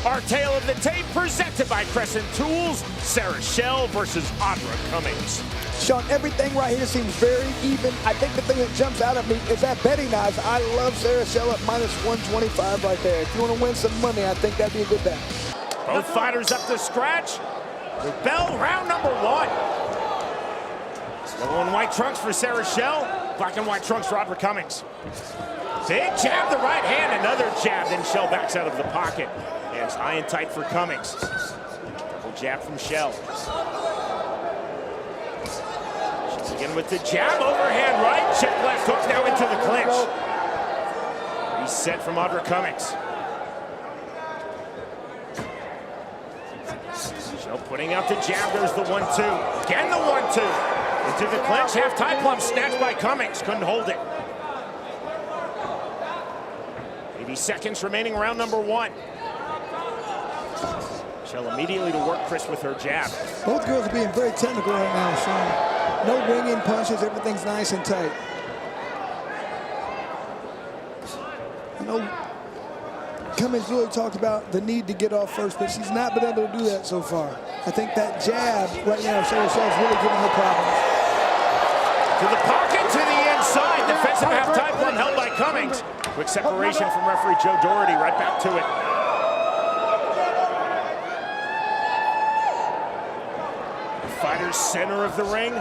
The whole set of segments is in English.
Our tale of the tape presented by Crescent Tools, Sarah Schell versus Audra Cummings. Sean, everything right here seems very even. I think the thing that jumps out at me is that betting odds. I love Sarah Schell at -125 right there. If you want to win some money, I think that'd be a good bet. Both fighters up to scratch. The bell, round number one. Yellow and white trunks for Sarah Schell, black and white trunks for Audra Cummings. Big jab, the right hand, another jab, then Schell backs out of the pocket. Hands high and tight for Cummings. Double jab from Schell. She's again with the jab, overhand right, check left hook, now into the clinch. Reset from Audra Cummings. Schell putting out the jab, there's the 1-2. Again the 1-2. Into the clinch, half tie plum, snatched by Cummings, couldn't hold it. 80 seconds remaining, round number one. Schell immediately to work Chris with her jab. Both girls are being very technical right now, Sean. No winging punches, everything's nice and tight. You know, Cummings really talked about the need to get off first, but she's not been able to do that so far. I think that jab right now, Sarah Schell is really giving her problems. To the pocket, to the inside. Defensive half tie plum held by Cummings. Quick separation from referee Joe Doherty, right back to it. The fighter's center of the ring.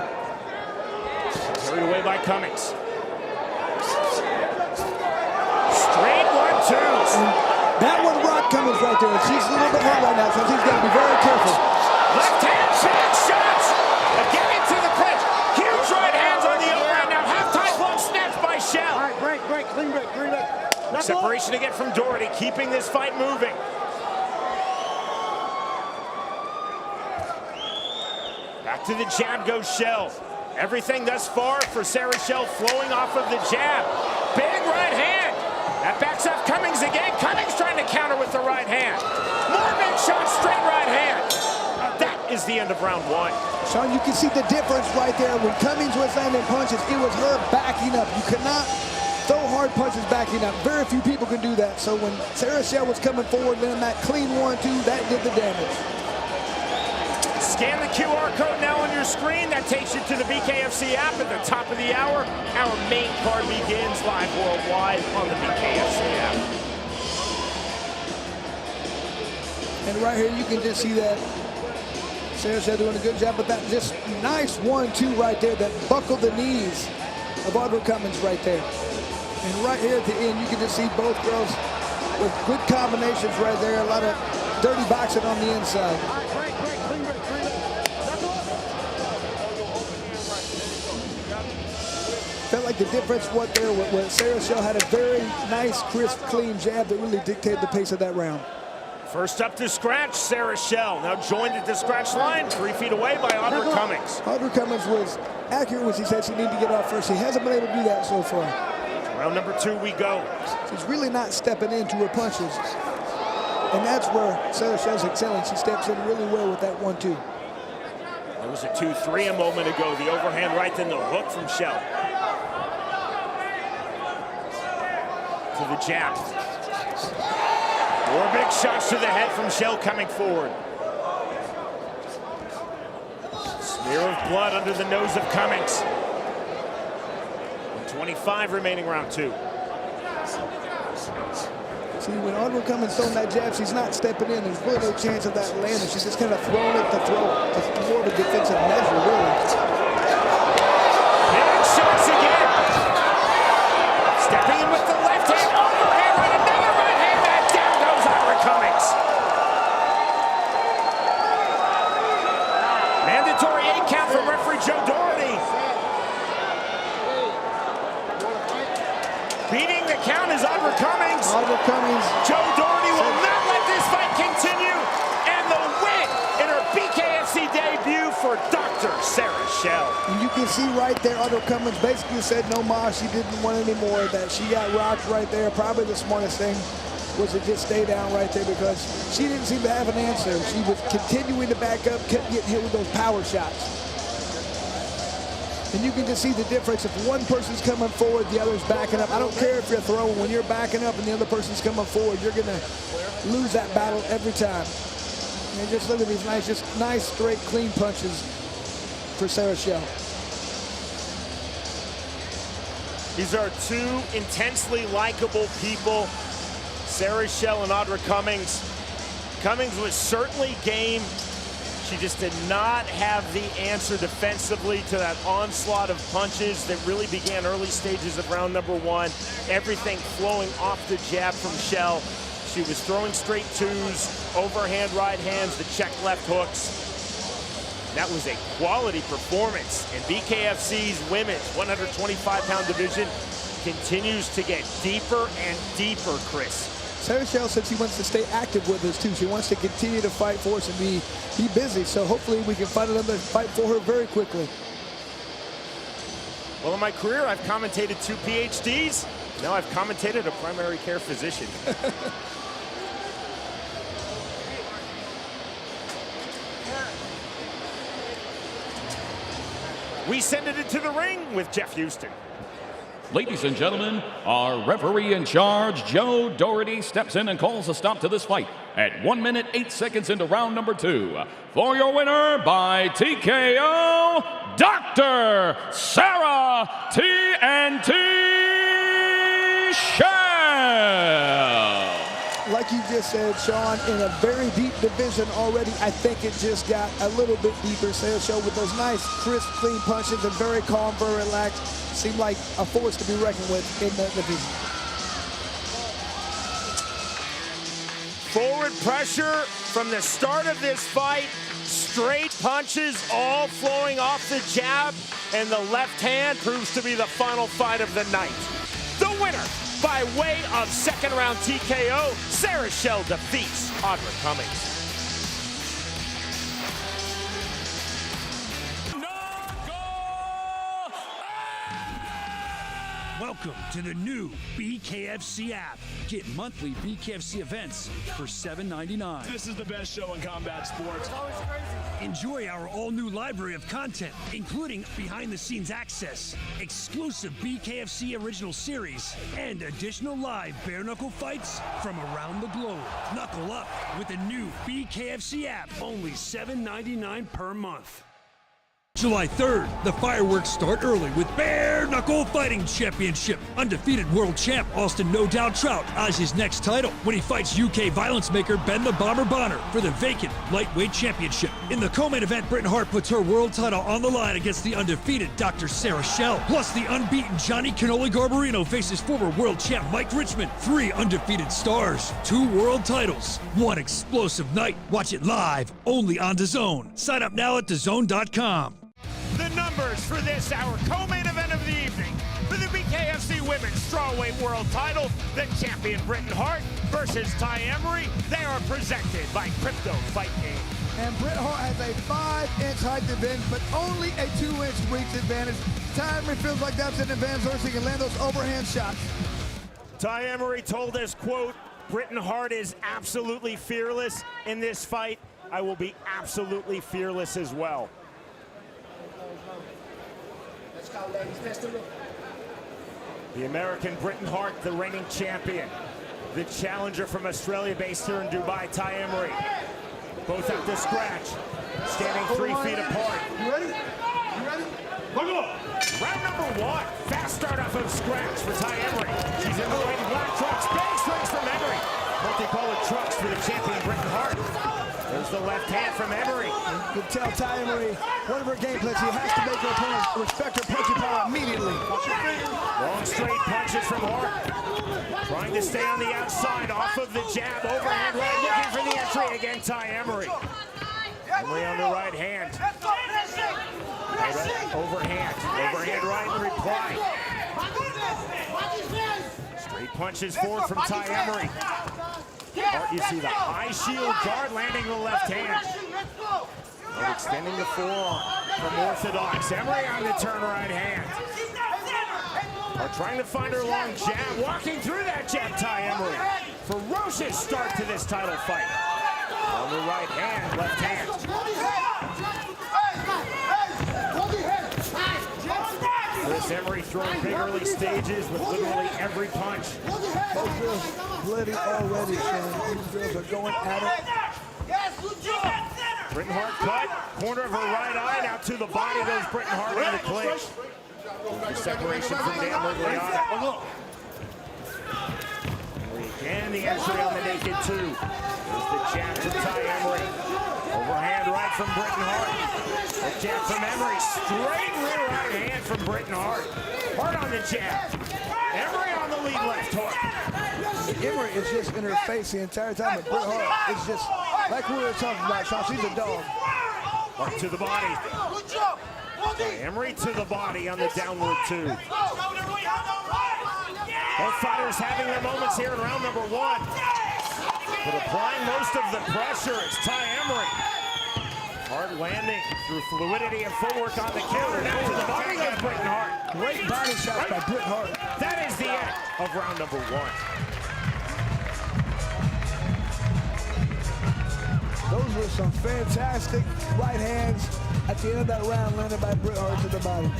Carried away by Cummings. Straight 1-2s. That one rocked Cummings right there. She's a little bit hurt right now, so she's got to be very careful. Left hand, back shots. Again into the clinch. Huge right hands on the overhand. Now half tie plum snatched by Schell. All right, break, clean break. Separation again from Doherty, keeping this fight moving. Back to the jab goes Schell. Everything thus far for Sarah Schell flowing off of the jab. Big right hand. That backs up Cummings again. Cummings trying to counter with the right hand. More big shots, straight right hand. That is the end of round one. Sean, you can see the difference right there. When Cummings was landing punches, it was her backing up. You could not throw hard punches backing up. Very few people can do that. So when Sarah Schell was coming forward, then that clean 1-2, that did the damage. Scan the QR code now on your screen. That takes you to the BKFC app at the top of the hour. Our main card begins live worldwide on the BKFC app. And right here, you can just see that Sarah Schell doing a good job, but that just nice 1-2 right there that buckled the knees of Audra Cummings right there. And right here at the end, you can just see both girls with good combinations right there. A lot of dirty boxing on the inside. Felt like the difference what there was Sarah Schell had a very nice, crisp, clean jab that really dictated the pace of that round. First up to scratch, Sarah Schell. Now joined at the scratch line, 3 feet away by Audra Cummings. Audra Cummings was accurate when she said she needed to get off first. She hasn't been able to do that so far. Round number two we go. She's really not stepping into her punches. And that's where Sarah Schell's excelling. She steps in really well with that 1-2. There was a 2-3 a moment ago. The overhand right, then the hook from Schell. To the jab. More big shots to the head from Schell coming forward. Smear of blood under the nose of Cummings. 25 remaining round two. See, when Audra Cummings throwing that jab, she's not stepping in. There's really no chance of that landing. She's just kind of throwing it to throw. It's more of a defensive measure, really. Big shots again. Stepping in with the left hand, overhand right, another right hand, back down goes Audra Cummings. Mandatory 8 count from referee Joe Doherty. Beating the count is Audra Cummings. Audra Cummings. Joe Doherty will not let this fight continue. And the win in her BKFC debut for Dr. Sarah Schell. And you can see right there, Audra Cummings basically said no more. She didn't want any more. That she got rocked right there. Probably the smartest thing was to just stay down right there because she didn't seem to have an answer. She was continuing to back up, kept getting hit with those power shots. And you can just see the difference. If one person's coming forward, the other's backing up. I don't care if you're throwing. When you're backing up and the other person's coming forward, you're going to lose that battle every time. And just look at these nice, straight, clean punches for Sarah Shell. These are two intensely likable people, Sarah Shell and Audra Cummings. Cummings was certainly game. She just did not have the answer defensively to that onslaught of punches that really began early stages of round number one. Everything flowing off the jab from Shell. She was throwing straight twos, overhand right hands, the check left hooks. That was a quality performance. And BKFC's women's 125-pound division continues to get deeper and deeper, Chris. Sarah Shell said she wants to stay active with us too. She wants to continue to fight for us and be busy. So hopefully we can find another fight for her very quickly. Well, in my career, I've commentated 2 PhDs. Now I've commentated a primary care physician. We send it into the ring with Jeff Houston. Ladies and gentlemen, our referee in charge, Joe Doherty, steps in and calls a stop to this fight at 1 minute, 8 seconds into round number 2. For your winner by TKO, Dr. Sarah TNT Shell. Like you just said, Sean, in a very deep division already, I think it just got a little bit deeper. Sarah Shell with those nice, crisp, clean punches and very calm, very relaxed. Seemed like a force to be reckoned with in the division. Forward pressure from the start of this fight. Straight punches all flowing off the jab. And the left hand proves to be the final fight of the night. The winner, by way of second round TKO, Sarah Shell defeats Audra Cummings. Welcome to the new BKFC app. Get monthly BKFC events for $7.99. This is the best show in combat sports. Enjoy our all-new library of content, including behind-the-scenes access, exclusive BKFC original series, and additional live bare-knuckle fights from around the globe. Knuckle up with the new BKFC app, only $7.99 per month. July 3rd, the fireworks start early with Bare Knuckle Fighting Championship. Undefeated world champ Austin No Doubt Trout eyes his next title when he fights UK violence maker Ben the Bomber Bonner for the vacant lightweight championship. In the co-main event, Britain Hart puts her world title on the line against the undefeated Dr. Sarah Shell. Plus, the unbeaten Johnny Cannoli Garbarino faces former world champ Mike Richmond. 3 undefeated stars, 2 world titles, 1 explosive night. Watch it live, only on DAZN. Sign up now at DAZN.com. The numbers for this, our co-main event of the evening. For the BKFC Women's Strawweight World Title, the champion Britain Hart versus Ty Emery. They are presented by Crypto Fight Game. And Britt Hart has a 5-inch height advantage, but only a 2-inch reach advantage. Ty Emery feels like that's an advantage so he can land those overhand shots. Ty Emery told us, quote, Britain Hart is absolutely fearless in this fight. I will be absolutely fearless as well. The American Britain Hart, the reigning champion. The challenger from Australia, based here in Dubai, Ty Emery. Both at the scratch, standing 3 feet apart. You ready? You ready? Round number 1. Fast start off of scratch for Ty Emery. She's in the white and black trucks. Big strikes from Emery. Multicolored trucks for the champion Britain Hart. There's the left hand from Emery. You can tell Ty Emery, one of her game plans, she has to make her opponent respect her punching power immediately. Long straight punches from Hart. Trying to stay on the outside, off of the jab, overhand right, looking for the entry again, Ty Emery. Emery on the right hand. Overhand right in reply. Straight punches forward from Ty Emery. Hart, you see the high shield guard landing the left hand. Hart extending the forearm from orthodox. Emery on the turn right hand. Hart trying to find her long jab, walking through that jab, Ty Emery. Ferocious start to this title fight. On the right hand, left hand. As Emery throwing big early stages with literally every punch. Both girls bloody already, Shane. These girls are going at it. Britain Hart cut, corner of her right eye, now to the body goes Britain Hart in the clinch. Separation from Dan Ligliana. Again, the entry on the naked two. There's the jab to Ty Emery. Overhand right from Britain Hart. The jab from Emery. Straight rear right hand from Britain Hart. Hart on the jab. Emery on the lead left hook. Emery is just in her face the entire time, but Britt Hart is just, like we were talking about, Sean, she's a dog. Hart to the body. Emery to the body on the downward two. Both fighters having their moments here in round number one. But applying most of the pressure is Ty Emery. Hart landing through fluidity and footwork on the counter. Now to the body goes Britain Hart. Great body shots by Britt Hart. That is the end of round number one. Those were some fantastic right hands at the end of that round, landed by Britt Hart to the body.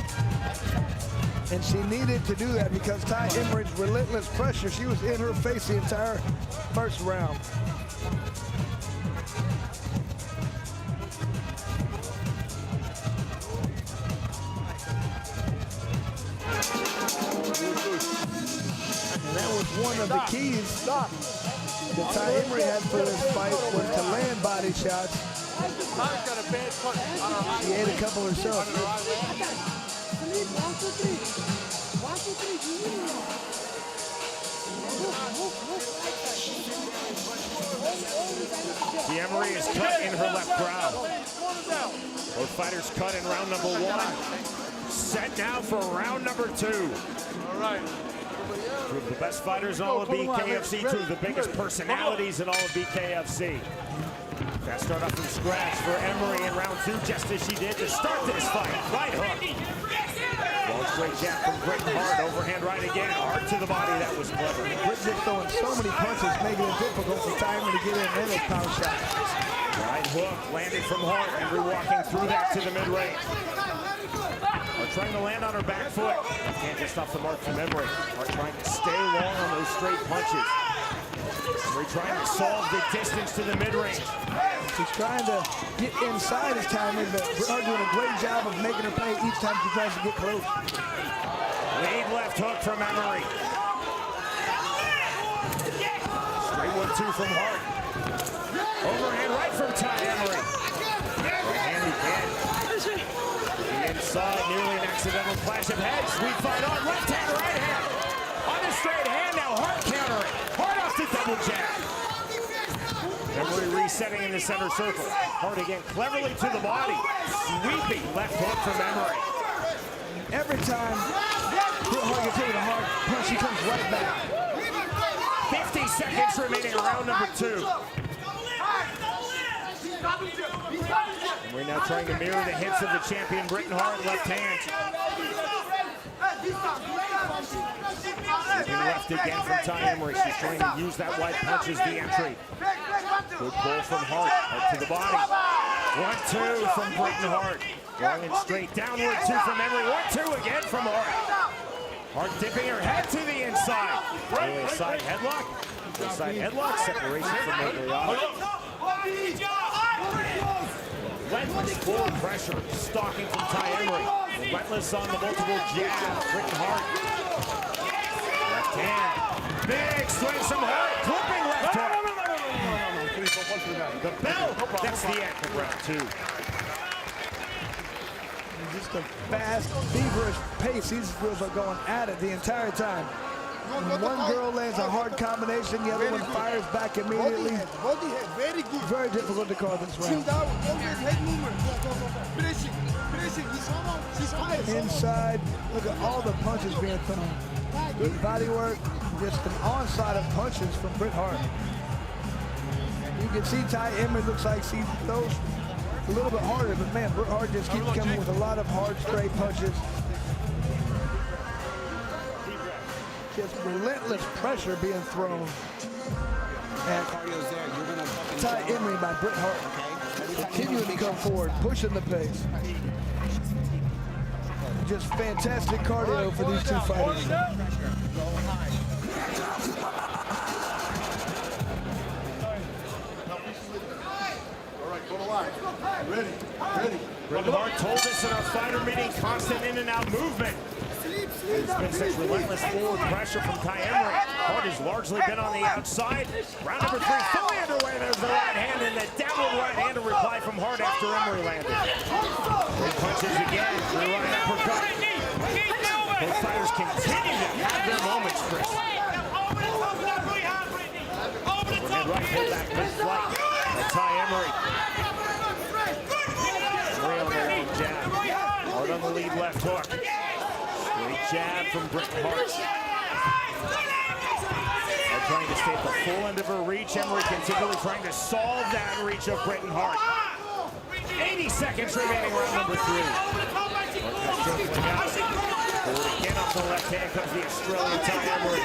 And she needed to do that because Ty Emery's relentless pressure, she was in her face the entire first round. And that was one of the keys that Ty Emery had for this fight, was to land body shots. She ate a couple herself. The Emery is cut in her left brow. Both fighters cut in round number one. Set now for round number two. All right. Two of the best fighters in all of BKFC, two of the biggest personalities in all of BKFC. That start off from scratch for Emery in round two, just as she did to start this fight. Right hook. Long straight jab from Britain Hart. Overhand right again. Hart to the body. That was clever. Britt just throwing so many punches, making it difficult for Ty Emery to get in those power shots. Right hook landed from Hart. Emery walking through that to the mid-range. Hart trying to land on her back foot. Can't get off the mark from Emery. Hart trying to stay long on those straight punches. Emery trying to solve the distance to the mid-range. She's trying to get inside this time, but Britt Hart doing a great job of making her pay each time she tries to get close. Lead left hook from Emery. Straight 1-2 from Hart. Overhand right from Ty Emery. Overhand again. The inside, nearly an accidental clash of heads. We fight on left hand, right hand. On the straight hand now, Hart countering. Hart off the double jab. Emery resetting in the center circle. Hart again cleverly to the body. Sweeping left hook from Emery. Every time Britt Hart gets hit with a hard punch, she comes right back. 50 seconds remaining in round number two. We're now trying to mirror the hits of the champion Britain Hart, left hand. Looking left again from Ty Emery. She's trying to use that wide punch as the entry. Good pull from Hart. Hart to the body. 1-2 from Britain Hart. Long and straight. Downward two from Emery. 1-2 again from Hart. Hart dipping her head to the inside. A side headlock. Inside headlock. Separation from Ligliana. Relentless forward pressure. Stalking from Ty Emery. Relentless on the multiple jabs. Britain Hart. Left hand. Big swing from Hart. Clipping left hook. The bell. That's the end of round two. Just a fast, feverish pace. These girls are going at it the entire time. When one girl lands a hard combination, the other one fires back immediately. Very good. Very difficult to call this round. Inside, look at all the punches being thrown. Good body work, just an onslaught of punches from Britt Hart. You can see Ty Emery looks like she throws a little bit harder, but man, Britt Hart just keeps coming with a lot of hard, straight punches. Just relentless pressure being thrown at Ty Emery by Britt Hart. Continuing to come forward, pushing the pace. just fantastic cardio for these two fighters. All right, go to line. Ready, ready. Britton Hart told us in our fighter meeting, constant in and out movement. There's been such relentless forward pressure from Ty Emery. Hart has largely been on the outside. Round number 3 fully underway. There's the right hand and the downward right hand to reply from Hart after Emery landed. Big punches again. The right uppercut. Both fighters continue to have their moments, Chris. Right pull back mid-flight. Ty Emery. Emery on the long jab. Hart on the lead left hook. Great jab from Britton Hart. Hart trying to stay at the full end of her reach. Emery continually trying to solve that reach of Britton Hart. 80 seconds remaining, round number 3. Forward again off the left hand comes the Australian Ty Emery.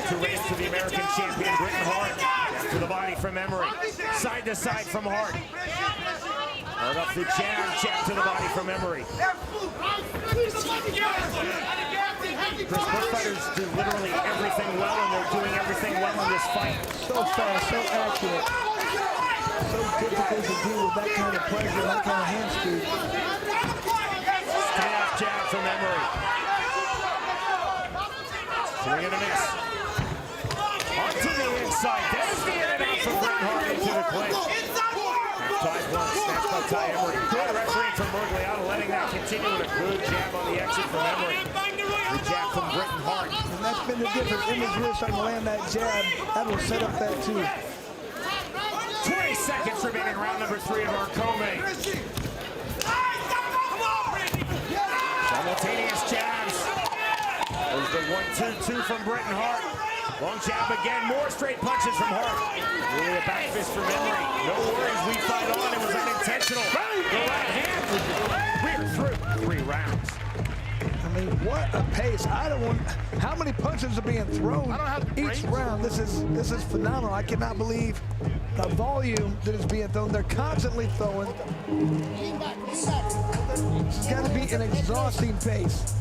To race to the American champion Britton Hart. To the body from Emery. Side to side from Hart. Hard up the jab to the body from Emery. Chris, both fighters do literally everything well, and they're doing everything well in this fight. So fast, so accurate. So difficult to do with that kind of pressure, that kind of hand speed. Straight jab from Emery. Swing and a miss. On to the inside. There's the in and out from Britton Hart into the clinch. Tied one, snatched by Ty Emery. Good referee from Bergliano, letting that continue with a good jab on the exit from Emery. Good jab from Britton Hart. And that's been the difference. Emery's really starting to land that jab. That will set up that too. 20 seconds remaining, round number 3 of our co-main. Simultaneous jabs. There's the 1-2-2 from Britton Hart. Long jab again, more straight punches from Hart. Really a back fist from Emery. No worries, we fight on. It was unintentional. The right hand. We're through 3 rounds. I mean, what a pace. I don't want, how many punches are being thrown each round? This is phenomenal. I cannot believe the volume that is being thrown. They're constantly throwing. It's got to be an exhausting pace.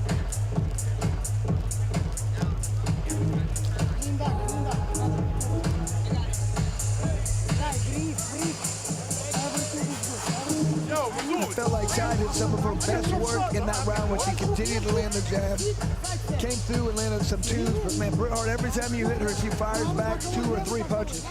I felt like Ty did some of her best work in that round when she continued to land the jab. Came through and landed some 2s, but man, Britton Hart, every time you hit her, she fires back 2 or 3 punches.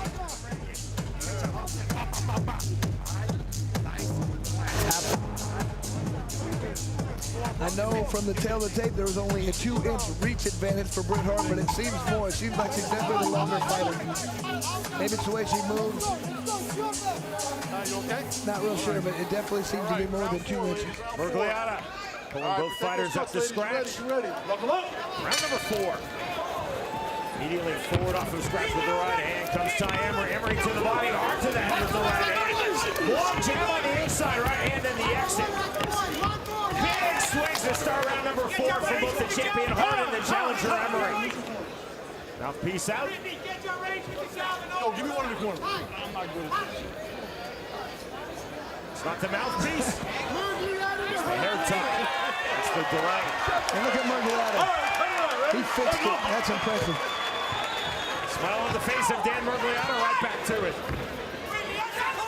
I know from the tail of the tape there was only a 2-inch reach advantage for Britton Hart, but it seems more. It seems like she's definitely the longer fighter. Maybe it's the way she moves. Not real sure, but it definitely seems to be more than 2 inches. Bergliano pulling both fighters up to scratch. Round number 4. Immediately forward off of scratch with the right hand comes Ty Emery. Emery to the body, Hart to the head with the right hand. Long jab on the inside, right hand and the exit. Big swings to start round number 4 from both the champion Hart and the challenger Emery. Mouthpiece out. Yo, give me one in the corner. I'm not good at this. It's not the mouthpiece. It's the hair tie. It's the delay. And look at Bergliano. He fixed it. That's impressive. Smile on the face of Dan Bergliano, right back to it.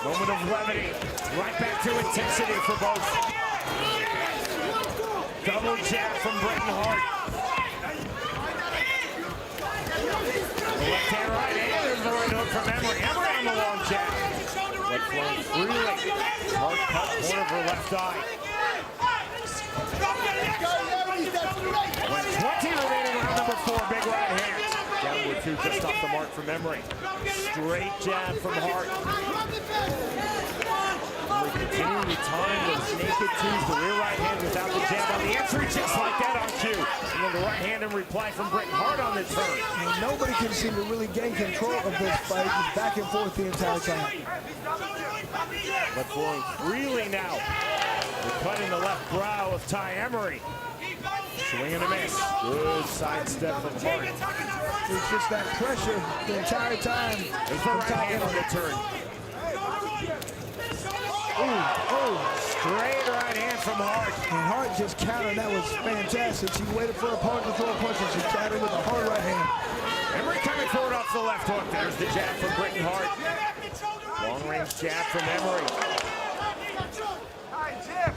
Moment of levity, right back to intensity for both. Double jab from Britton Hart. The left hand, right hand, there's the right hook from Emery. Emery on the long jab. Blood flowing freely. Hard cut, corner of her left eye. 120 remaining, round number 4, big right hand. Downward 2 just off the mark from Emery. Straight jab from Hart. Emery continuing to time those naked 2s, the rear right hand without the jab on the entry, just like that on cue. And then the right hand in reply from Britton Hart on the turn. And nobody can seem to really gain control of this fight. It's back and forth the entire time. But flowing freely now. The cut in the left brow of Ty Emery. Swing and a miss. Good sidestep from Hart. It's just that pressure the entire time. There's the right hand on the turn. Straight right hand from Hart. And Hart just countered. That was fantastic. She waited for a punch to throw a punch, and she countered with a hard right hand. Emery coming forward off the left hook. There's the jab from Britton Hart. Long-range jab from Emery.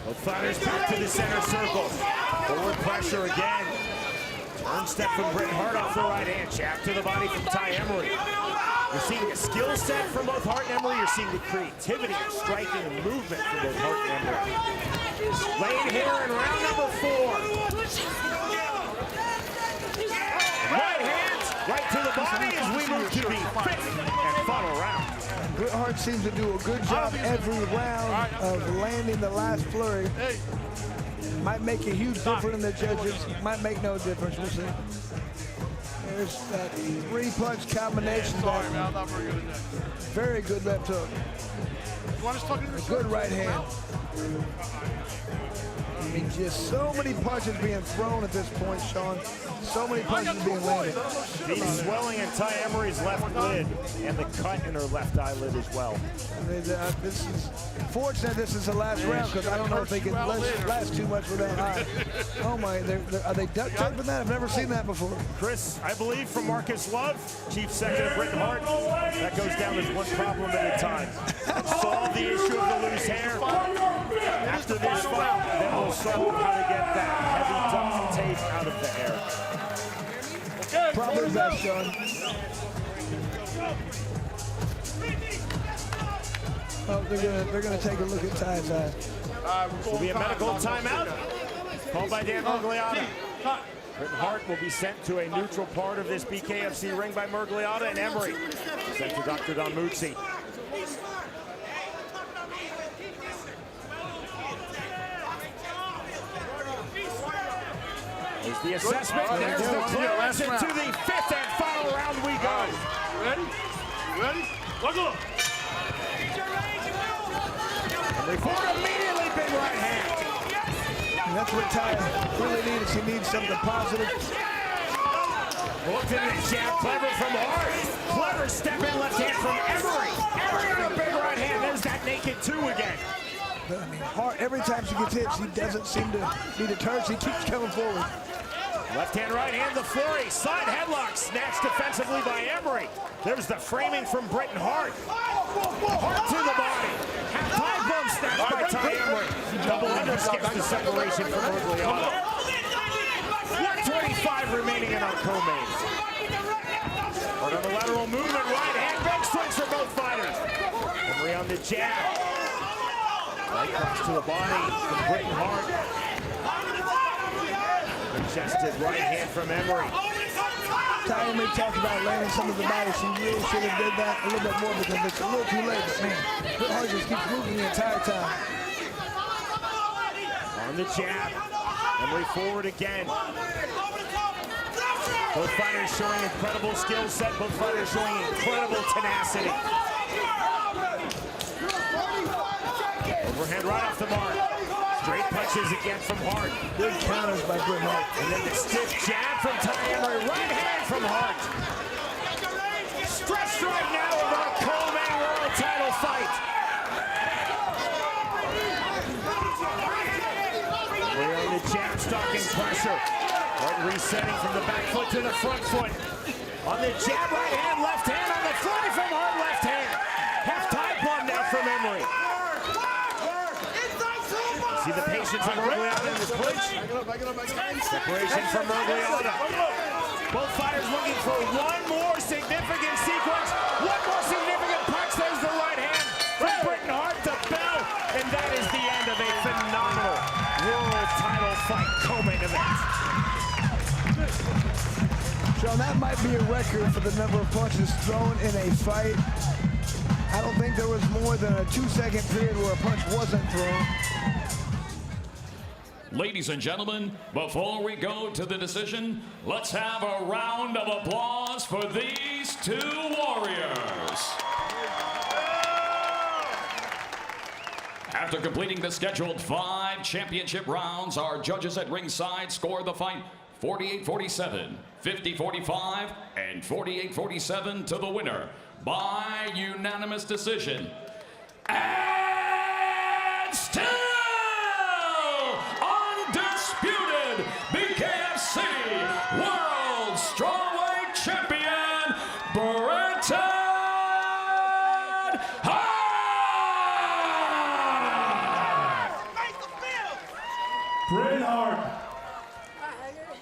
Both fighters back to the center circle. Forward pressure again. Turn step from Britton Hart off the right hand. Jab to the body from Ty Emery. You're seeing a skill set from both Hart and Emery. You're seeing the creativity and striking and movement from both Hart and Emery. Laying here in round number 4. Right hands, right to the body as we move to the 5th and final round. Bret Hart seems to do a good job every round of landing the last flurry. Might make a huge difference in the judges. Might make no difference. We'll see. There's that 3-punch combination. Very good left hook. A good right hand. I mean, just so many punches being thrown at this point, Sean. So many punches being landed. The swelling in Ty Emery's left lid and the cut in her left eyelid as well. This is fortunate. This is the last round because I don't know if they can last too much with that high. Oh my! Are they duct taping that? I've never seen that before. Chris, I believe from Marcus Love, chief second of Britton Hart, that goes down as one problem at a time. Solve the issue of the loose hair. After this fight, then we'll solve how to get that heavy duct tape out of the hair. Probably best, Sean. Oh, they're gonna take a look at Ty's eye. Will be a medical timeout called by Dan Mergliotta. Britton Hart will be sent to a neutral part of this BKFC ring by Mergliotta, and Emery sent to Dr. Donmuzzi. There's the assessment. There's the clearance. And to the 5th and final round we go. Ready? Ready? Let's go. Emery forward immediately, big right hand. And that's what Ty really needs. He needs something positive. Looked at the jab, clever from Hart. Clever step in left hand from Emery. Emery on a big right hand. There's that naked 2 again. But I mean, Hart, every time she gets hit, she doesn't seem to be deterred. She keeps coming forward. Left hand, right hand, the flurry. Side headlock snatched defensively by Emery. There's the framing from Britton Hart. Hart to the body. Half-time bump snatched by Ty Emery. Double under skips the separation from Mergliotta. 125 remaining in our co-mains. Hart on the lateral movement, right hand, big swings for both fighters. Emery on the jab. Right cross to the body from Britton Hart. Chested right hand from Emery. Ty Emery talked about landing some of the body. She really should have did that a little bit more because it's a little too late. But man, Bret Hart just keeps moving the entire time. On the jab. Emery forward again. Both fighters showing incredible skill set. Both fighters showing incredible tenacity. Overhand right off the mark. Straight punches again from Hart. Big counters by Bret Hart. And then the stiff jab from Ty Emery. Right hand from Hart. Stretched right now of our co-main world title fight. We're on the jab, stalking pressure. Hart resetting from the back foot to the front foot. On the jab, right hand, left hand. On the flurry from Hart, left hand. Half-time bomb now from Emery. See the patience of Mergliotta in this clinch. Separation from Mergliotta. Both fighters looking for one more significant sequence. One more significant punch. There's the right hand from Britton Hart to bell. And that is the end of a phenomenal world title fight co-main event. Sean, that might be a record for the number of punches thrown in a fight. I don't think there was more than a 2-second period where a punch wasn't thrown. Ladies and gentlemen, before we go to the decision, let's have a round of applause for these 2 warriors. After completing the scheduled 5 championship rounds, our judges at ringside scored the fight 48-47, 50-45, and 48-47 to the winner by unanimous decision. And and still undisputed BKFC World Strawweight Champion, Bret Hart! Bret Hart.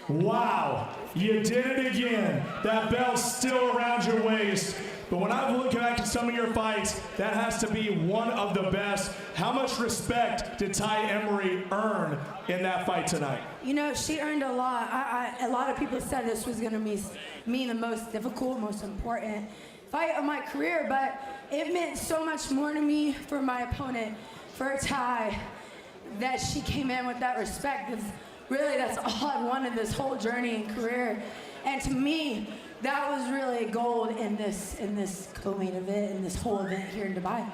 Wow, you did it again. That belt's still around your waist. But when I look back at some of your fights, that has to be one of the best. How much respect did Ty Emery earn in that fight tonight? You know, she earned a lot. A lot of people said this was going to mean the most difficult, most important fight of my career, but it meant so much more to me for my opponent, for Ty, that she came in with that respect. Because really, that's all I wanted this whole journey and career. And to me, that was really gold in this co-main event, in this whole event here in Dubai.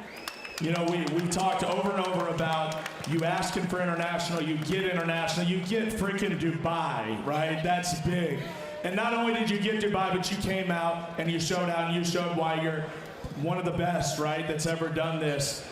You know, we talked over and over about you asking for international, you get international, you get freaking Dubai, right? That's big. And not only did you get Dubai, but you came out and you showed out and you showed why you're one of the best, right, that's ever done this.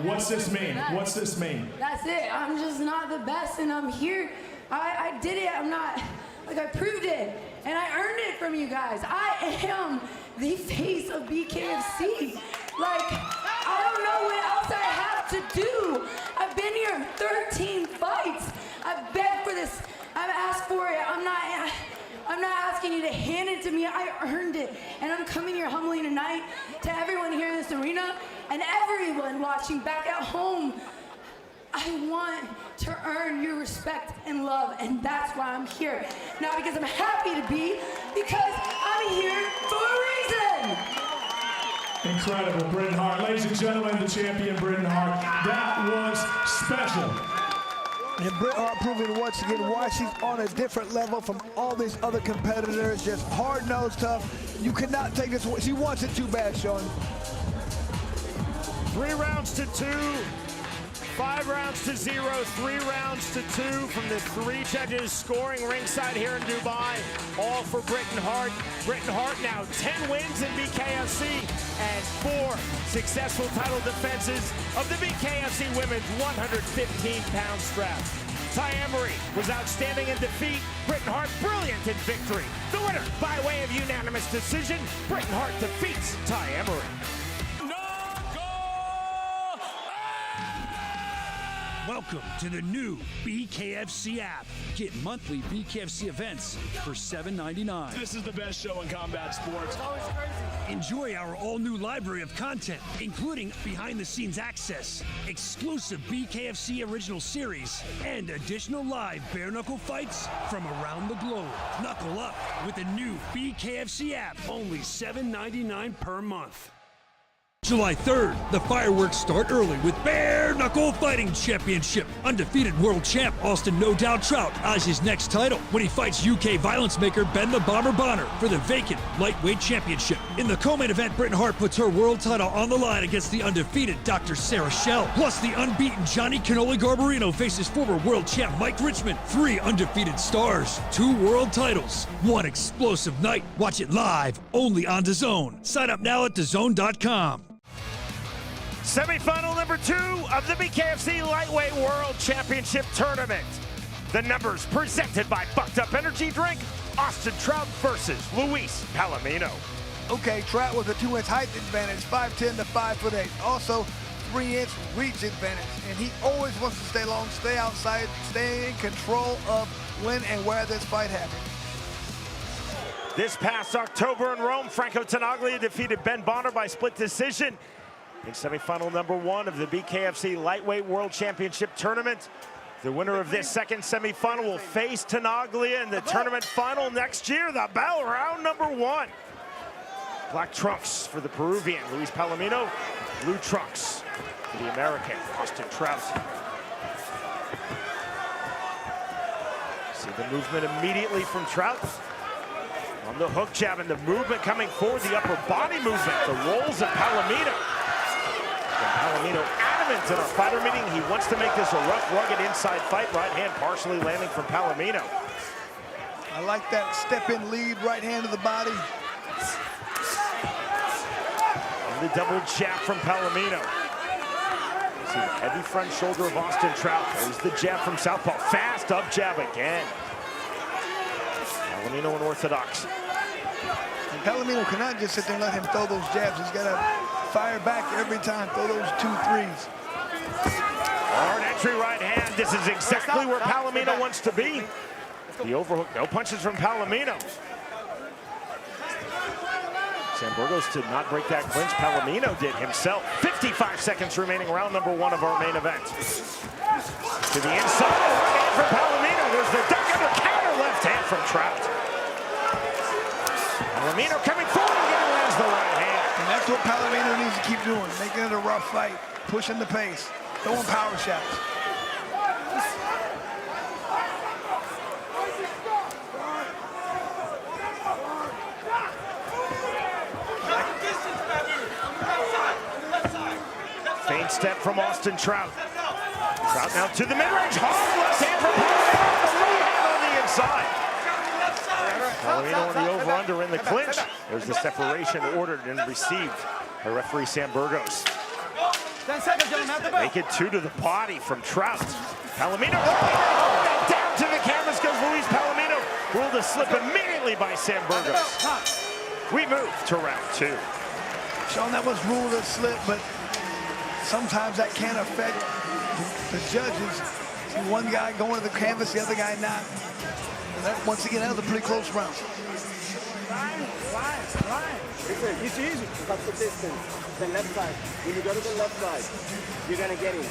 What's this mean? What's this mean? That's it. I'm just not the best, and I'm here. I did it. I'm not, like, I proved it, and I earned it from you guys. I am the face of BKFC. Like, I don't know what else I have to do. I've been here 13 fights. I've begged for this. I've asked for it. I'm not asking you to hand it to me. I earned it. And I'm coming here humbly tonight to everyone here in this arena and everyone watching back at home. I want to earn your respect and love, and that's why I'm here. Not because I'm happy to be, because I'm here for a reason. Incredible, Bret Hart. Ladies and gentlemen, the champion, Bret Hart. That was special. And Bret Hart proving once again why she's on a different level from all these other competitors. Just hard-nosed, tough. You cannot take this. She wants it too bad, Sean. 3 rounds to 2. 5 rounds to 0, 3 rounds to 2 from the 3 judges scoring ringside here in Dubai, all for Bret Hart. Bret Hart now 10 wins in BKFC and 4 successful title defenses of the BKFC women's 115-pound strap. Ty Emery was outstanding in defeat. Bret Hart brilliant in victory. The winner by way of unanimous decision, Bret Hart defeats Ty Emery. Welcome to the new BKFC app. Get monthly BKFC events for $7.99. This is the best show in combat sports. Enjoy our all-new library of content, including behind-the-scenes access, exclusive BKFC original series, and additional live bare-knuckle fights from around the globe. Knuckle up with the new BKFC app, only $7.99 per month. July 3rd, the fireworks start early with Bare Knuckle Fighting Championship. Undefeated world champ Austin No Doubt Trout eyes his next title when he fights UK violence maker Ben the Bomber Bonner for the vacant lightweight championship. In the co-main event, Bret Hart puts her world title on the line against the undefeated Dr. Sarah Schell. Plus, the unbeaten Johnny Cannoli Garbarino faces former world champ Mike Richmond. 3 undefeated stars, 2 world titles, 1 explosive night. Watch it live, only on DAZN. Sign up now at DAZN.com. Semifinal number 2 of the BKFC Lightweight World Championship Tournament. The numbers presented by Bucked Up Energy Drink, Austin Trout versus Luis Palomino. Okay, Trout with a 2-inch height advantage, 5'10" to 5'8". Also, 3-inch reach advantage. And he always wants to stay long, stay outside, stay in control of when and where this fight happens. This past October in Rome, Franco Tenaglia defeated Ben Bonner by split decision in semifinal number 1 of the BKFC Lightweight World Championship Tournament. The winner of this second semifinal will face Tenaglia in the tournament final next year, the bell round number 1. Black trunks for the Peruvian, Luis Palomino. Blue trunks for the American, Austin Trout. See the movement immediately from Trout. On the hook jab and the movement coming forward, the upper body movement, the rolls of Palomino. Palomino adamant in our fighter meeting. He wants to make this a rough, rugged inside fight. Right hand partially landing from Palomino. I like that step-in lead, right hand to the body. And the double jab from Palomino. To the heavy front shoulder of Austin Trout. There's the jab from southpaw. Fast up jab again. Palomino unorthodox. And Palomino cannot just sit there and let him throw those jabs. He's got to fire back every time, throw those 2 threes. Hard entry right hand. This is exactly where Palomino wants to be. The overhook, no punches from Palomino. Burgos did not break that clinch. Palomino did himself. 55 seconds remaining, round number 1 of our main event. To the inside, right hand from Palomino. There's the duck under counter left hand from Trout. Palomino coming forward again, lands the right hand. And that's what Palomino needs to keep doing, making it a rough fight, pushing the pace, throwing power shots. Feint step from Austin Trout. Trout now to the mid-range. Hard left hand from Palomino. The right hand on the inside. Palomino on the over-under in the clinch. There's the separation ordered and received by referee Sam Burgos. Make it 2 to the body from Trout. Palomino down to the canvas goes Luis Palomino. Ruled a slip immediately by Sam Burgos. We move to round 2. Sean, that was ruled a slip, but sometimes that can affect the judges. See one guy going to the canvas, the other guy not. And that, once again, that was a pretty close round. It's easy. Cut the distance. The left side. When you go to the left side, you're going to get him.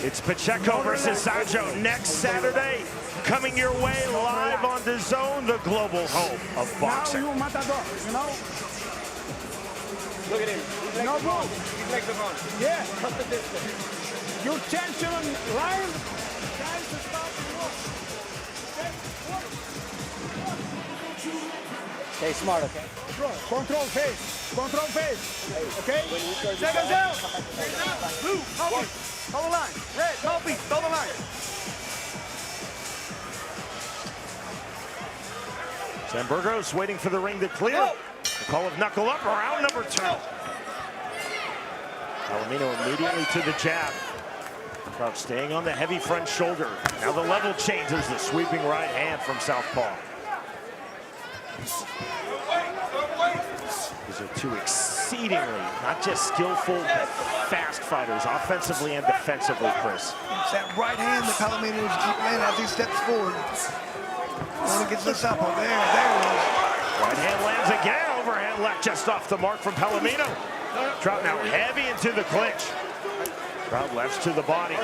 It's Pacheco versus Sancho next Saturday. Coming your way live on DAZN, the global home of boxing. Now you matador, you know? Look at him. He's like the gun. He's like the gun. Yeah. Cut the distance. You champion live. Guys, to stop the walk. Stay smart, okay? Control face. Control face. Okay? Seconds out. Blue, copy. Double line. Red, copy. Double line. Sam Burgos waiting for the ring to clear. The call of knuckle up, round number 2. Palomino immediately to the jab. Trout staying on the heavy front shoulder. Now the level changes, the sweeping right hand from southpaw. These are 2 exceedingly, not just skillful, but fast fighters, offensively and defensively, Chris. It's that right hand that Palomino needs to keep landing as he steps forward. When he gets this up, there it is. Right hand lands again, overhand left just off the mark from Palomino. Trout now heavy into the clinch. Trout lefts to the body.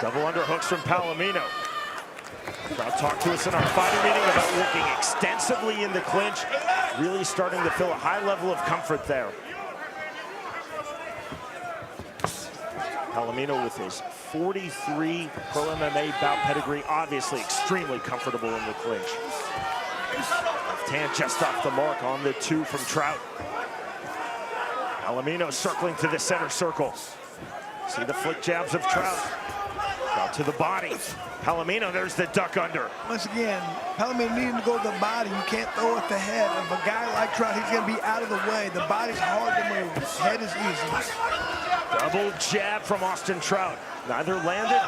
Double underhooks from Palomino. Trout talked to us in our fighter meeting about working extensively in the clinch, really starting to feel a high level of comfort there. Palomino with his 43 Pro MMA bout pedigree, obviously extremely comfortable in the clinch. Left hand just off the mark on the 2 from Trout. Palomino circling to the center circle. See the flick jabs of Trout. Trout to the body. Palomino, there's the duck under. Once again, Palomino needing to go to the body. You can't throw at the head. Of a guy like Trout, he's going to be out of the way. The body's hard to move. His head is easy. Double jab from Austin Trout. Neither landed.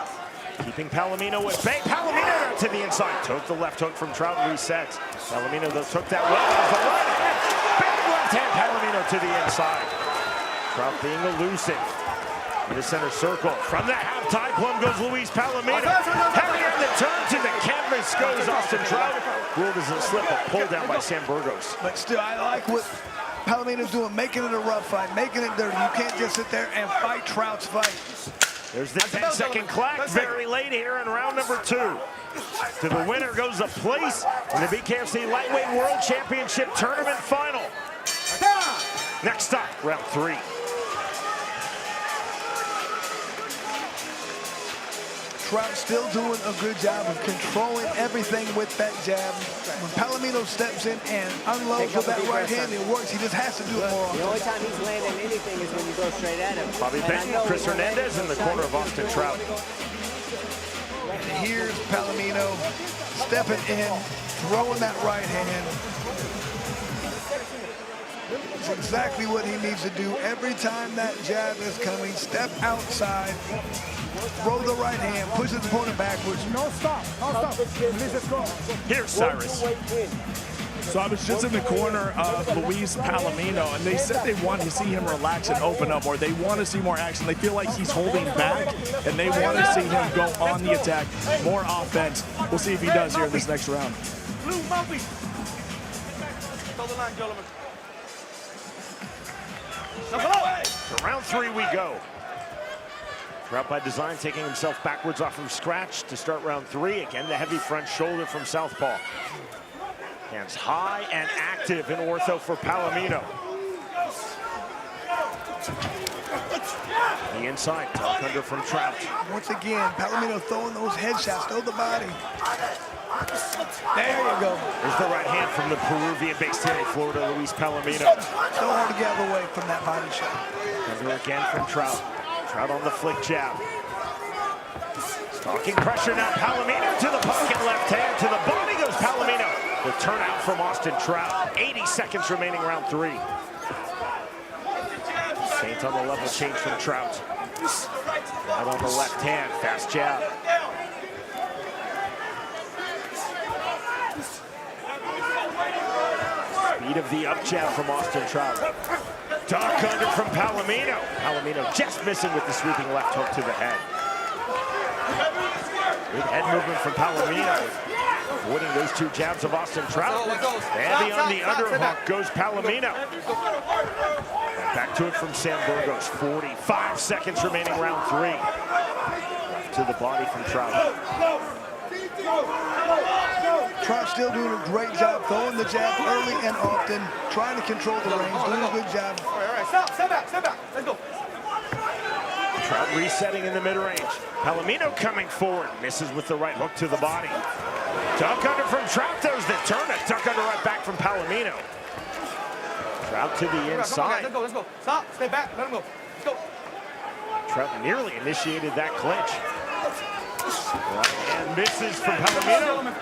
Keeping Palomino at bay. Palomino to the inside. Took the left hook from Trout and resets. Palomino though took that well. The right hand. Big left hand. Palomino to the inside. Trout being elusive. In the center circle. From the half-tie plum goes Luis Palomino. Heavy on the turn to the canvas goes Austin Trout. Ruled as a slip, a pull down by Sam Burgos. But still, I like what Palomino's doing, making it a rough fight, making it dirty. You can't just sit there and fight Trout's fight. There's the 10-second clock very late here in round number 2. To the winner goes a place in the BKFC Lightweight World Championship Tournament Final. Next up, round 3. Trout still doing a good job of controlling everything with that jab. When Palomino steps in and unloads with that right hand, it works. He just has to do it more often. The only time he's landing anything is when you go straight at him. Bobby Benton, Chris Hernandez in the corner of Austin Trout. And here's Palomino stepping in, throwing that right hand. That's exactly what he needs to do. Every time that jab is coming, step outside, throw the right hand, push his opponent backwards. No stop. No stop. Release the score. Here's Cyrus. So I was just in the corner of Luis Palomino, and they said they want to see him relax and open up, or they want to see more action. They feel like he's holding back, and they want to see him go on the attack, more offense. We'll see if he does here in this next round. Blue mouthpiece. Hold the line, gentlemen. To round 3 we go. Trout by design taking himself backwards off of scratch to start round 3. Again, the heavy front shoulder from southpaw. Hands high and active in ortho for Palomino. The inside, tuck under from Trout. Once again, Palomino throwing those headshots, throw the body. There you go. There's the right hand from the Peruvian-based here in Florida, Luis Palomino. Don't hold to get out of the way from that body shot. Under again from Trout. Trout on the flick jab. Stalking pressure now, Palomino to the pocket, left hand to the body goes Palomino. The turnout from Austin Trout. 80 seconds remaining round 3. Feint on the level change from Trout. Right on the left hand, fast jab. Speed of the up jab from Austin Trout. Duck under from Palomino. Palomino just missing with the sweeping left hook to the head. Good head movement from Palomino. Avoiding those 2 jabs of Austin Trout. And on the underhook goes Palomino. And back to it from Sam Burgos. 45 seconds remaining round 3. To the body from Trout. Trout still doing a great job throwing the jab early and often, trying to control the range, doing a good job. All right, stop, step back, let's go. Trout resetting in the mid-range. Palomino coming forward, misses with the right hook to the body. Duck under from Trout, there's the turn. A duck under right back from Palomino. Trout to the inside. Let's go, let's go. Stop, stay back, let him go. Let's go. Trout nearly initiated that clinch. Right, and misses from Palomino.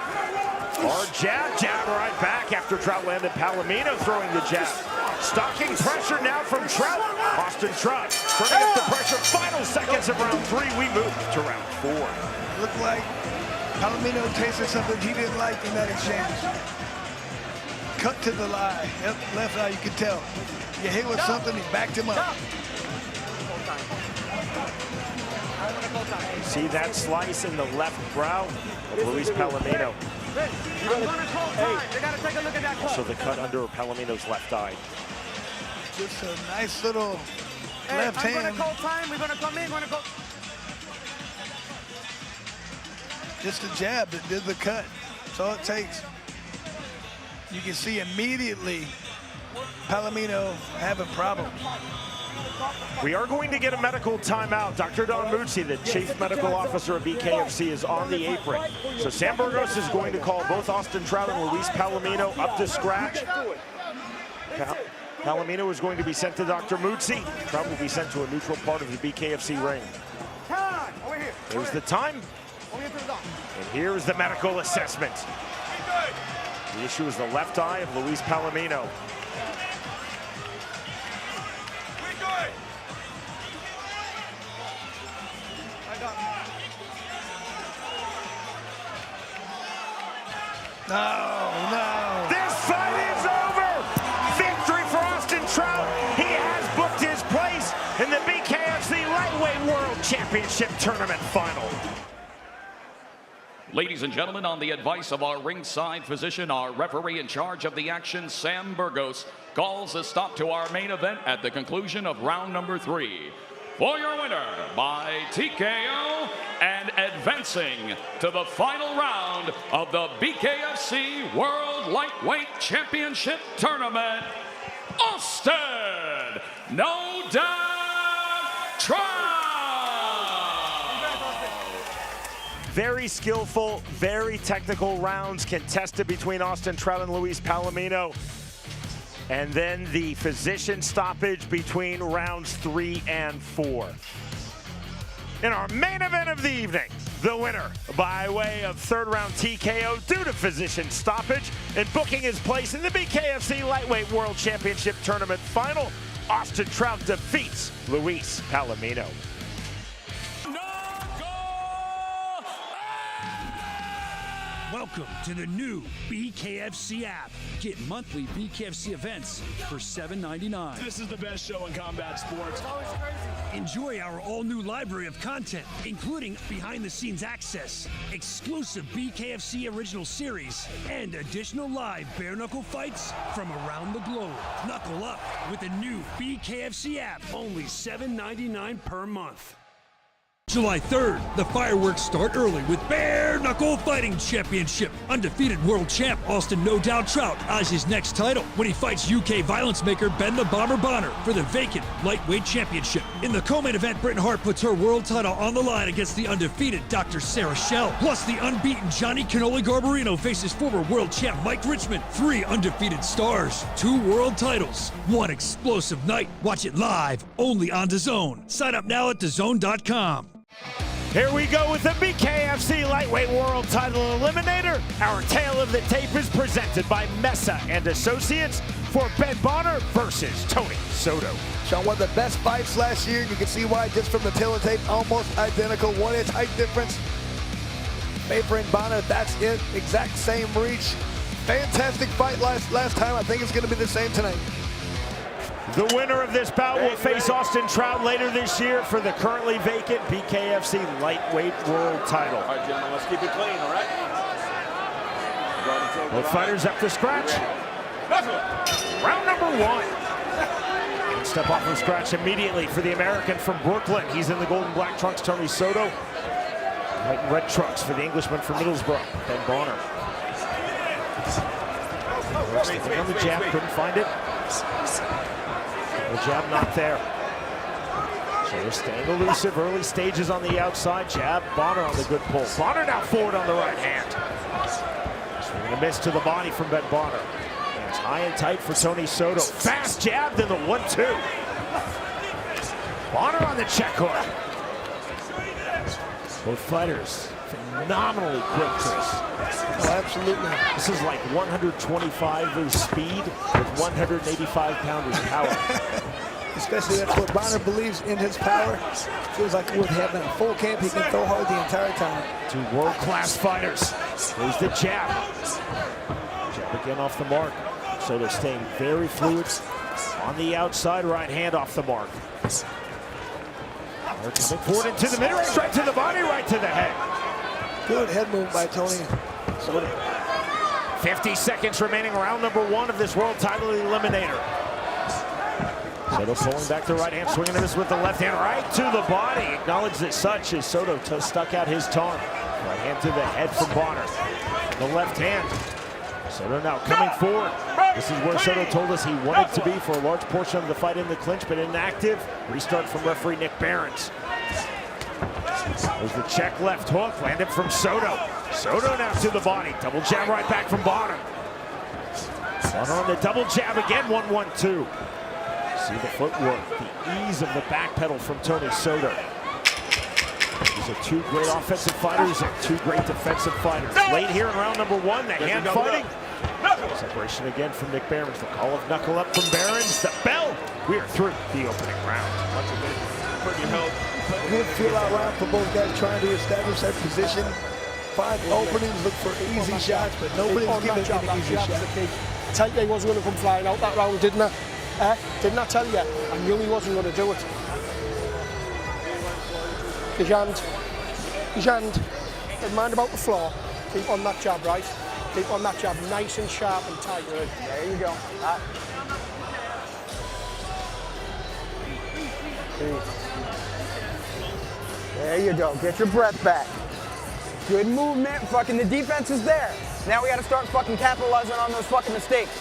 Hard jab, jab right back after Trout landed. Palomino throwing the jab. Stalking pressure now from Trout. Austin Trout turning up the pressure. Final seconds of round 3. We move to round 4. Looked like Palomino tasted something he didn't like in that exchange. Cut to the eye. Yep, left eye, you could tell. You hit with something, he backed him up. See that slice in the left brow of Luis Palomino. Also the cut under Palomino's left eye. Just a nice little left hand. I'm gonna call time, we're gonna come in, we're gonna go. Just a jab that did the cut. That's all it takes. You can see immediately Palomino having problems. We are going to get a medical timeout. Dr. Don Muzzi, the chief medical officer of BKFC, is on the apron. So Sam Burgos is going to call both Austin Trout and Luis Palomino up to scratch. Palomino is going to be sent to Dr. Muzzi. Trout will be sent to a neutral part of the BKFC ring. There's the time. And here's the medical assessment. The issue is the left eye of Luis Palomino. No. This fight is over. Victory for Austin Trout. He has booked his place in the BKFC Lightweight World Championship Tournament Final. Ladies and gentlemen, on the advice of our ringside physician, our referee in charge of the action, Sam Burgos, calls a stop to our main event at the conclusion of round number 3. For your winner by TKO and advancing to the final round of the BKFC World Lightweight Championship Tournament, Austin No Doubt Trout! Very skillful, very technical rounds contested between Austin Trout and Luis Palomino. And then the physician stoppage between rounds 3 and 4. In our main event of the evening, The winner, by way of third-round TKO due to physician stoppage, and booking his place in the BKFC Lightweight World Championship Tournament Final, Austin Trout defeats Luis Palomino. Welcome to the new BKFC app. Get monthly BKFC events for $7.99. This is the best show in combat sports. Enjoy our all-new library of content, including behind-the-scenes access, exclusive BKFC original series, and additional live bare-knuckle fights from around the globe. Knuckle up with the new BKFC app, only $7.99 per month. July 3rd, the fireworks start early with Bare Knuckle Fighting Championship. Undefeated world champ Austin "No Doubt" Trout eyes his next title when he fights UK violence maker Ben the Bomber Bonner for the vacant lightweight championship. In the co-main event, Britain Hart puts her world title on the line against the undefeated Dr. Sarah Schell. Plus, the unbeaten Johnny Cannoli Garbarino faces former world champ Mike Richmond. 3 undefeated stars, 2 world titles, 1 explosive night. Watch it live, only on DAZN. Sign up now at DAZN.com. Here we go with the BKFC Lightweight World Title Eliminator. Our tale of the tape is presented by Mesa and Associates for Ben Bonner versus Tony Soto. Sean, one of the best fights last year. You can see why just from the tail of the tape, almost identical, 1-inch height difference. Favoring Bonner, that's it, exact same reach. Fantastic fight last time. I think it's gonna be the same tonight. The winner of this bout will face Austin Trout later this year for the currently vacant BKFC Lightweight World Title. All right, gentlemen, let's keep it clean, all right? Both fighters up to scratch. Round number 1. Step off from scratch immediately for the American from Brooklyn. He's in the gold and black trunks, Tony Soto. White and red trunks for the Englishman from Middlesbrough, Ben Bonner. On the jab, couldn't find it. The jab not there. So they're staying elusive. Early stages on the outside. Jab, Bonner on the good pull. Bonner now forward on the right hand. Swing and a miss to the body from Ben Bonner. It's high and tight for Tony Soto. Fast jab, then the 1-2. Bonner on the check hook. Both fighters phenomenally quick, Chris. Oh, absolutely. This is like 125er speed with 185-pounder power. Especially that's what Bonner believes in his power. Feels like with having a full camp, he can throw hard the entire time. 2 world-class fighters. There's the jab. Jab again off the mark. Soto staying very fluid. On the outside, right hand off the mark. They're coming forward into the middle, straight to the body, right to the head. Good head move by Tony Soto. 50 seconds remaining, round number 1 of this world title eliminator. Soto pulling back the right hand, swinging this with the left hand right to the body. Acknowledged as such as Soto stuck out his tongue. Right hand to the head from Bonner. The left hand. Soto now coming forward. This is where Soto told us he wanted to be for a large portion of the fight in the clinch, but inactive. Restart from referee Nick Behrens. There's the check left hook, landed from Soto. Soto now to the body. Double jab right back from Bonner. Bonner on the double jab again, 1-1-2. See the footwork, the ease of the back pedal from Tony Soto. These are 2 great offensive fighters and 2 great defensive fighters. Late here in round number 1, the hand fighting. Separation again from Nick Behrens. The call of knuckle up from Behrens. The bell. We are through the opening round. Good feel-out round for both guys trying to establish that position. 5 openings, look for easy shots, but nobody's giving any easy shots. I tell you he wasn't going to come flying out that round, didn't I? Didn't I tell you? I knew he wasn't going to do it. His hand. Never mind about the floor. Keep on that jab, right? Keep on that jab, nice and sharp and tight. Good. There you go. There you go. Get your breath back. Good movement. Fucking the defense is there. Now we got to start fucking capitalizing on those fucking mistakes.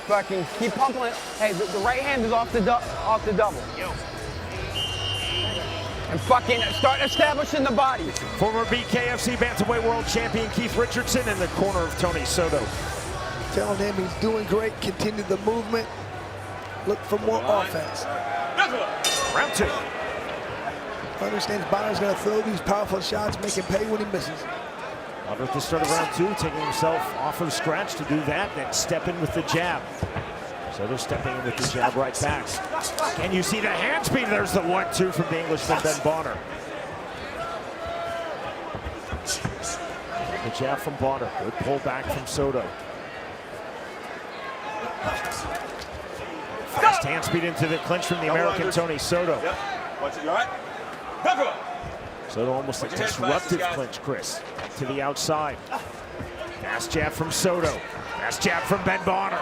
Fucking keep pumping it. Hey, the right hand is off the double. And fucking start establishing the body. Former BKFC Bantamweight World Champion Keith Richardson in the corner of Tony Soto. Telling him he's doing great, continue the movement, look for more offense. Round 2. Understands Bonner's going to throw these powerful shots, make him pay when he misses. Bonner at the start of round 2, taking himself off of scratch to do that, then step in with the jab. So they're stepping in with the jab right back. Can you see the hand speed? There's the 1-2 from the Englishman, Ben Bonner. The jab from Bonner. Good pull back from Soto. Fast hand speed into the clinch from the American Tony Soto. Watch it, you all right? Soto almost a disruptive clinch, Chris. To the outside. Fast jab from Soto. Fast jab from Ben Bonner.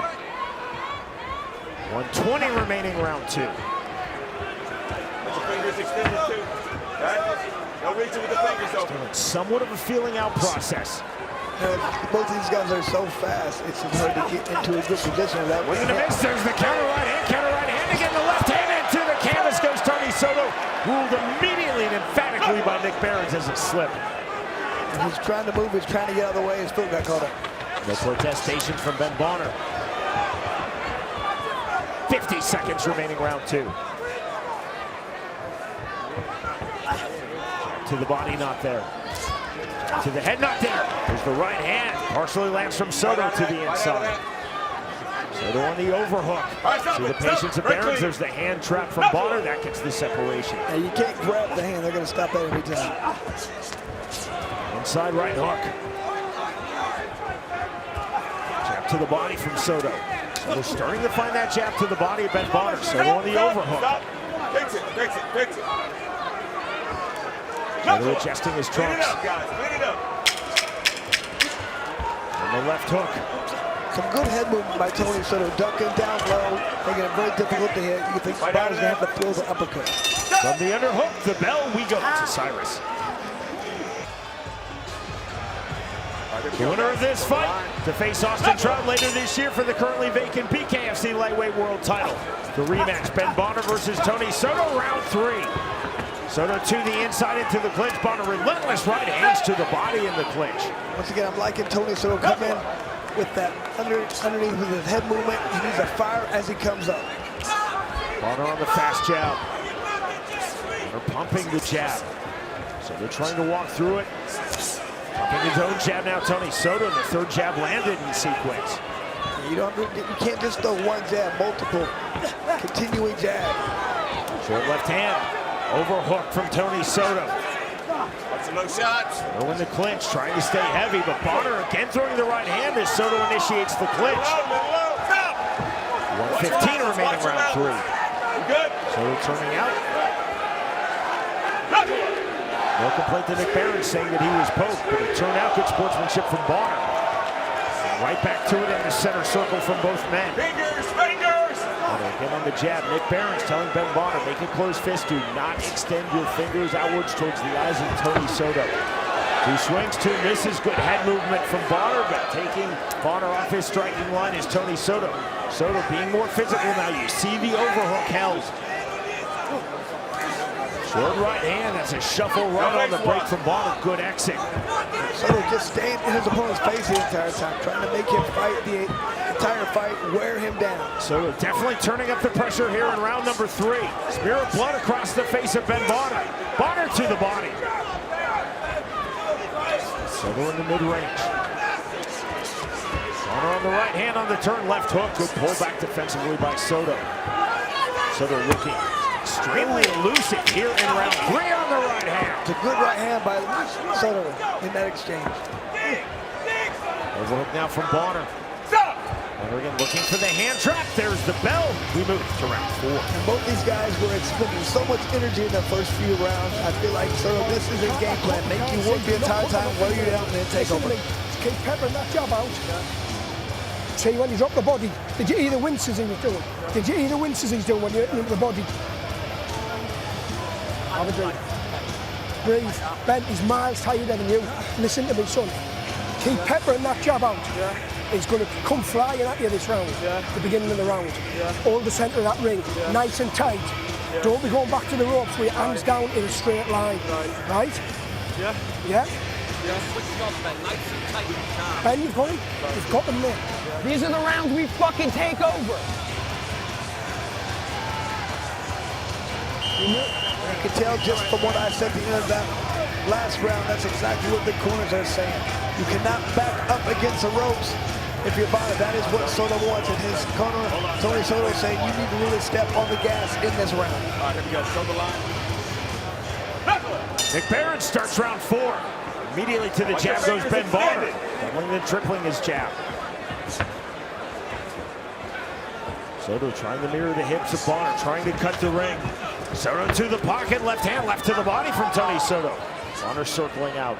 1:20 remaining round 2. Let your fingers extended too. Right? Don't reach it with the fingers though. Still in somewhat of a feeling out process. Both of these guys are so fast, it's hard to get into a good position without Within the mix, there's the counter right hand again, the left hand into the canvas goes Tony Soto. Ruled immediately and emphatically by Nick Behrens as it slipped. He's trying to move, he's trying to get out of the way, his foot got caught up. No protestation from Ben Bonner. 50 seconds remaining round 2. To the body, not there. To the head, not there. There's the right hand. Partially lands from Soto to the inside. Soto on the overhook. See the patience of Behrens. There's the hand trap from Bonner. That gets the separation. And you can't grab the hand. They're going to stop that every time. Inside right hook. Jab to the body from Soto. Soto starting to find that jab to the body of Ben Bonner. Soto on the overhook. Fix it, fix it, fix it. Soto adjusting his trunks. Clean it up, guys, clean it up. And the left hook. Some good head movement by Tony Soto, ducking down low, making it very difficult to hit. You think Bonner's going to have to throw the uppercut. From the underhook, the bell, we go to Cyrus. The winner of this fight to face Austin Trout later this year for the currently vacant BKFC lightweight world title. The rematch, Ben Bonner versus Tony Soto, round 3. Soto to the inside into the clinch. Bonner relentless right hands to the body in the clinch. Once again, I'm liking Tony Soto come in with that underneath with his head movement. He needs a fire as he comes up. Bonner on the fast jab. Bonner pumping the jab. So they're trying to walk through it. Pumping his own jab now, Tony Soto. The third jab landed in sequence. You can't just throw one jab, multiple continuing jab. Short left hand. Overhook from Tony Soto. Lots of low shots. Soto in the clinch, trying to stay heavy, but Bonner again throwing the right hand as Soto initiates the clinch. 1:15 remaining round 3. Good. Soto turning out. No complaint to Nick Behrens saying that he was poked, but it turned out good sportsmanship from Bonner. Right back to it in the center circle from both men. Fingers, fingers. Bonner again on the jab. Nick Behrens telling Ben Bonner, make a closed fist. Do not extend your fingers outwards towards the eyes of Tony Soto. 2 swings, 2 misses. Good head movement from Bonner, but taking Bonner off his striking line is Tony Soto. Soto being more physical now. You see the overhook held. Short right hand, that's a shuffle right on the break from Bonner. Good exit. Soto just staying in his opponent's face the entire time, trying to make him fight the entire fight, wear him down. Soto definitely turning up the pressure here in round number 3. Smear of blood across the face of Ben Bonner. Bonner to the body. Soto in the mid-range. Bonner on the right hand on the turn, left hook. Good pull back defensively by Soto. Soto looking extremely elusive here in round 3 on the right hand. It's a good right hand by Soto in that exchange. Overhook now from Bonner. Bonner again looking for the hand trap. There's the bell. We move to round 4. And both these guys were expending so much energy in the first few rounds. I feel like Soto, this is his game plan. Make you work the entire time, wear you down, and then take over. Keep peppering that jab out. See, when you drop the body, did you hear the winces he was doing? Did you hear the winces he's doing when you're hitting him with the body? Have a drink. Breathe. Ben, he's miles higher than you. Listen to me, son. Keep peppering that jab out. Yeah. He's going to come flying at you this round, the beginning of the round. Hold the centre of that ring, nice and tight. Don't be going back to the ropes with your hands down in a straight line. Right? Yeah. Yeah? Ben, you've got him. You've got them there. These are the rounds we fucking take over. can tell just from what I said at the end of that last round, that's exactly what the corners are saying. You cannot back up against the ropes if you're bottom. That is what Soto wants. And his corner, Tony Soto, saying you need to really step on the gas in this round. All right, here we go. Show the line. Nick Barron starts round 4. Immediately to the jab goes Ben Bonner. Doubling and tripling his jab. Soto trying to mirror the hips of Bonner, trying to cut the ring. Soto to the pocket, left hand, left to the body from Tony Soto. Bonner circling out.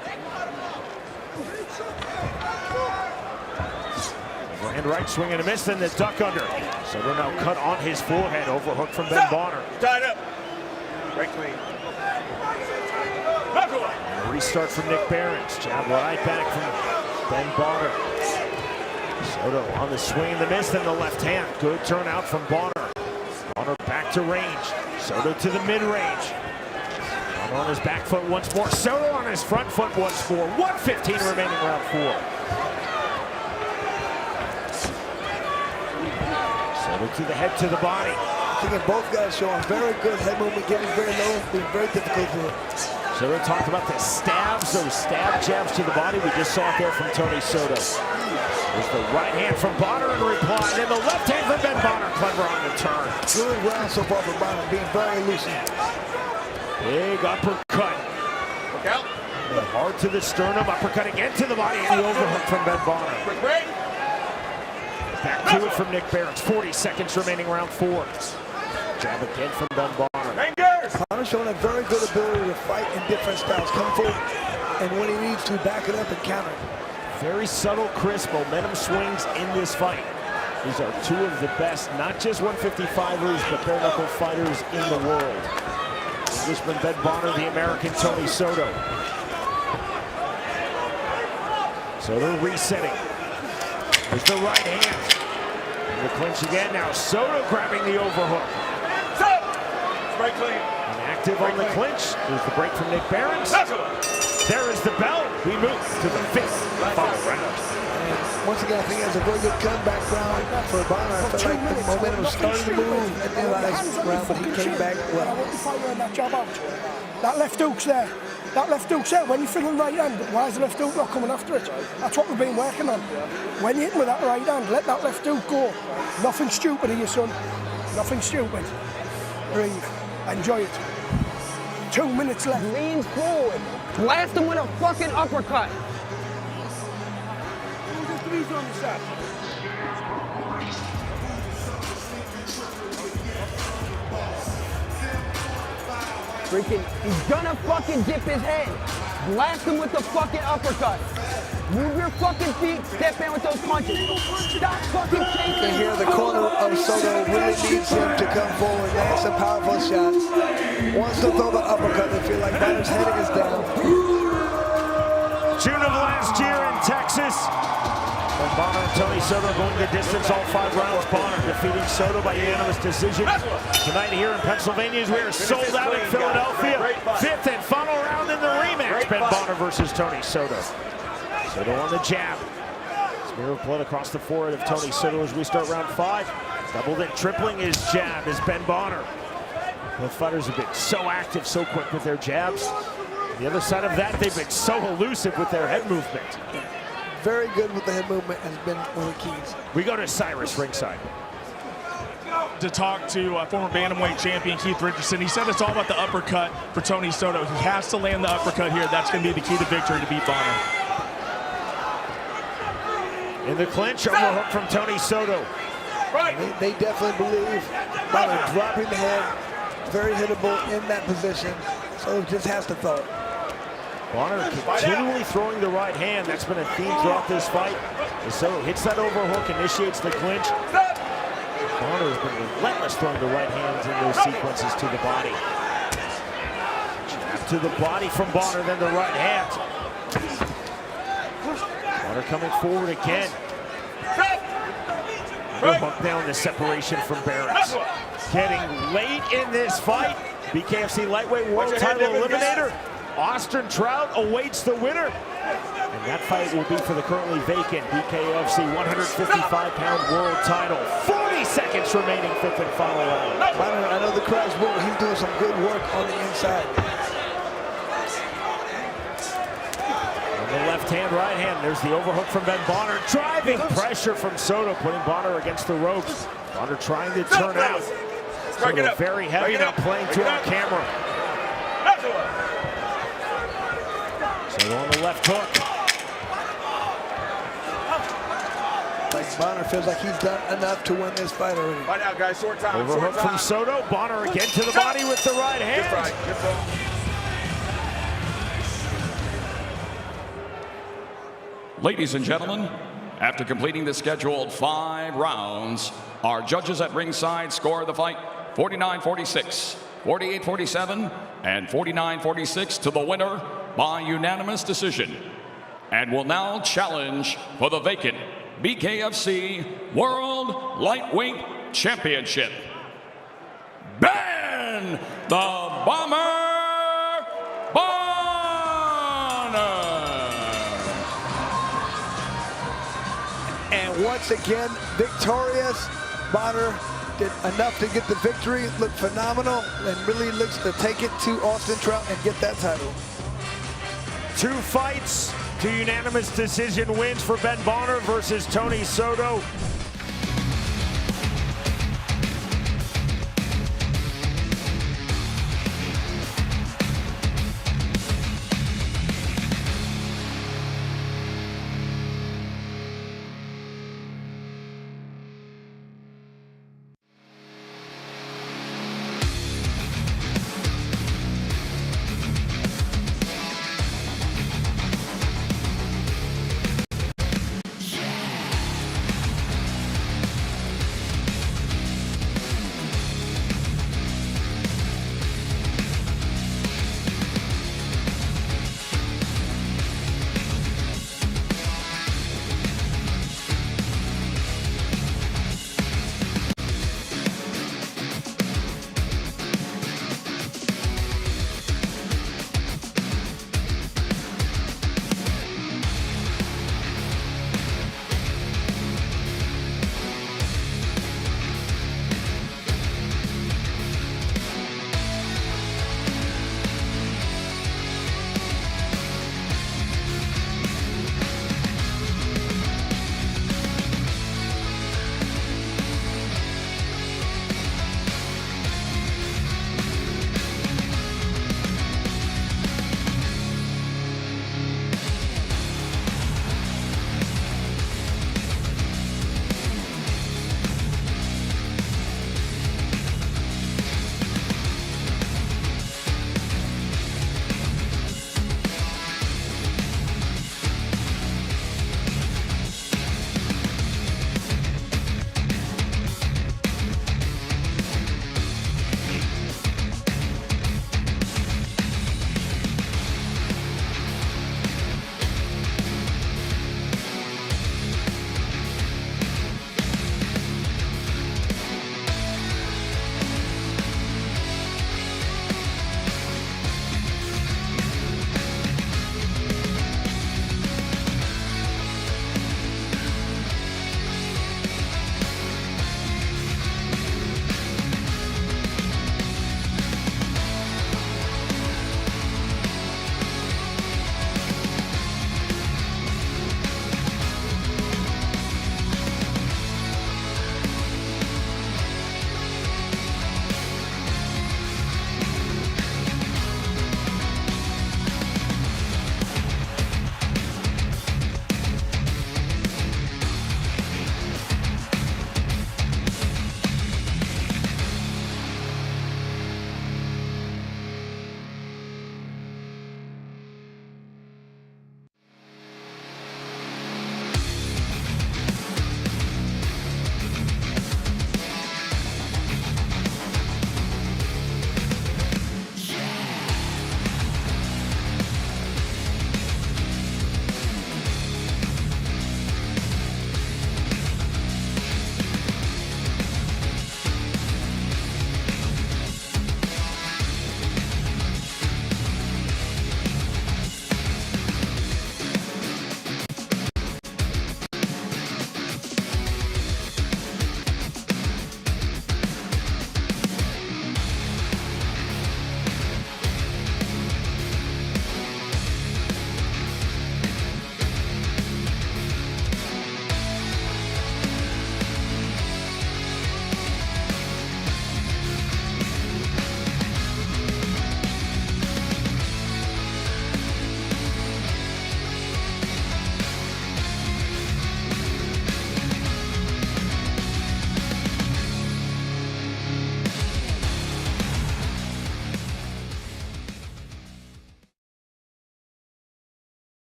Overhand right, swing and a miss, then the duck under. Soto now cut on his forehead, overhook from Ben Bonner. Tied up. Break clean. And a restart from Nick Barron's. Jab right back from Ben Bonner. Soto on the swing and the miss, then the left hand. Good turnout from Bonner. Bonner back to range. Soto to the mid-range. Bonner on his back foot once more. Soto on his front foot once more. 1:15 remaining round 4. Soto to the head, to the body. I think both guys showing very good head movement, getting very low, being very difficult to hit. Soto talked about the stabs, those stab jabs to the body. We just saw it there from Tony Soto. There's the right hand from Bonner in reply, and then the left hand from Ben Bonner. Clever on the turn. Good round so far for Bonner, being very elusive. Big uppercut. Look out. And hard to the sternum, uppercut again to the body, and the overhook from Ben Bonner. Quick break. Back to it from Nick Barron. 40 seconds remaining round 4. Jab again from Ben Bonner. Fingers. Bonner showing a very good ability to fight in different styles. Come forward, and when he needs to, back it up and counter. Very subtle, crisp momentum swings in this fight. These are two of the best, not just 155ers, but bare knuckle fighters in the world. Englishman Ben Bonner, the American Tony Soto. Soto resetting. There's the right hand. And the clinch again now. Soto grabbing the overhook. Break clean. And active on the clinch. There's the break from Nick Barron. There is the bell. We move to the 5th final round. And once again, I think he has a very good comeback round for Bonner. I felt like the momentum was starting to move at the end of the last round, but he came back well. That left hook's there. That left hook's there. When you're feeling right hand, why is the left hook not coming after it? That's what we've been working on. When you're hitting with that right hand, let that left hook go. Nothing stupid here, son. Nothing stupid. Breathe. Enjoy it. 2 minutes left. Leans forward. Blast him with a fucking uppercut. Freaking, he's gonna fucking dip his head. Blast him with the fucking uppercut. Move your fucking feet, step in with those punches. Stop fucking chasing. And here the corner of Soto really needs him to come forward. Land some powerful shots. Wants to throw the uppercut. They feel like Bonner's head is down. June of last year in Texas. And Bonner and Tony Soto going the distance all 5 rounds. Bonner defeating Soto by unanimous decision. Tonight here in Pennsylvania, we are sold out in Philadelphia. 5th and final round in the rematch. Ben Bonner versus Tony Soto. Soto on the jab. Smear of blood across the forehead of Tony Soto as we start round 5. Doubled and tripling his jab is Ben Bonner. Both fighters have been so active, so quick with their jabs. On the other side of that, they've been so elusive with their head movement. Very good with the head movement has been one of the keys. We go to Cyrus ringside. To talk to former bantamweight champion Keith Richardson, he said it's all about the uppercut for Tony Soto. He has to land the uppercut here. That's going to be the key to victory to beat Bonner. In the clinch, overhook from Tony Soto. They definitely believe Bonner dropping the head, very hittable in that position. So just has to throw it. Bonner continually throwing the right hand. That's been a theme throughout this fight. As Soto hits that overhook, initiates the clinch. Bonner has been relentless throwing the right hands in those sequences to the body. Jab to the body from Bonner, then the right hand. Bonner coming forward again. Hook down the separation from Barrett. Getting late in this fight. BKFC lightweight world title eliminator. Austin Trout awaits the winner. And that fight will be for the currently vacant BKFC 155-pound world title. 40 30 seconds remaining, fifth and final round. I know the crowd's moving. He's doing some good work on the inside. On the left hand, right hand, there's the overhook from Ben Bonner. Driving pressure from Soto, putting Bonner against the ropes. Bonner trying to turn out. Soto very heavy, not playing to our camera. Soto on the left hook. Like Bonner feels like he's done enough to win this fight already. Right now, guys, short time. Overhook from Soto. Bonner again to the body with the right hand. Good fight. Good fight. Ladies and gentlemen, after completing the scheduled 5 rounds, our judges at ringside score the fight 49-46, 48-47, and 49-46 to the winner by unanimous decision, and will now challenge for the vacant BKFC World Lightweight Championship, Ben the Bomber Bonner. And once again, victorious. Bonner did enough to get the victory, looked phenomenal, and really looks to take it to Austin Trout and get that title. 2 fights, 2 unanimous decision wins for Ben Bonner versus Tony Soto.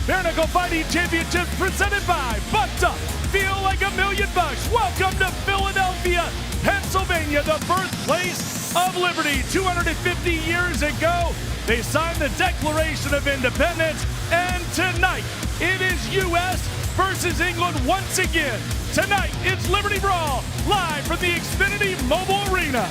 Bare Knuckle Fighting Championships presented by Bucked Up. Feel like $1 million. Welcome to Philadelphia, Pennsylvania, the birthplace of liberty. 250 years ago, they signed the Declaration of Independence, and tonight it is U.S. versus England once again. Tonight it's Liberty Brawl, live from the XFINITY Mobile Arena.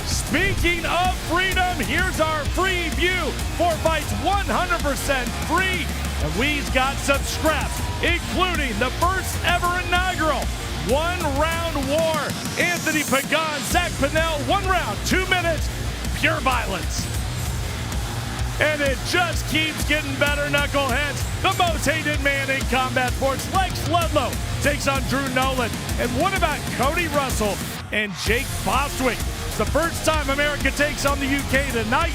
Speaking of freedom, here's our free view. 4 fights, 100% free. And we've got some scraps, including the first ever inaugural one-round war. Anthony PAGAN, Zach PANNELL, 1 round, 2 minutes, pure violence. And it just keeps getting better, knuckleheads. The most hated man in combat sports, Lex Ludlow, takes on Drew Nolan. And what about Cody Russell and Jake Bostwick? It's the first time America takes on the UK tonight.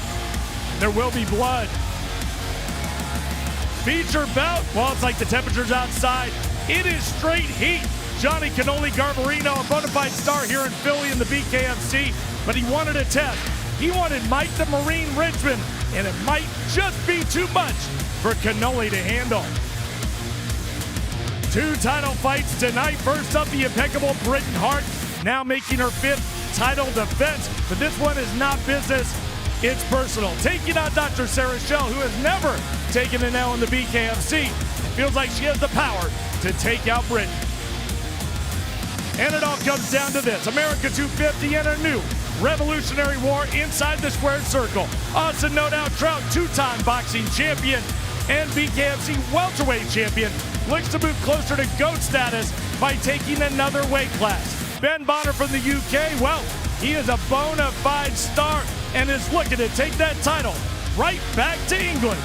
There will be blood. Feature bout, well, it's like the temperatures outside. It is straight heat. Johnny Cannoli Garbarino, a bona fide star here in Philly in the BKFC, but he wanted a test. He wanted Mike the Marine Richmond, and it might just be too much for Cannoli to handle. 2 title fights tonight. First up, the impeccable Britain Hart, now making her 5th title defense, but this one is not business, it's personal. Taking out Dr. Sarah Shell, who has never taken an L in the BKFC. Feels like she has the power to take out Britain. And it all comes down to this: America 250 and a new revolutionary war inside the squared circle. Austin No Doubt Trout, 2-time boxing champion and BKFC welterweight champion, looks to move closer to GOAT status by taking another weight class. Ben Bonner from the UK, well, he is a bona fide star and is looking to take that title right back to England.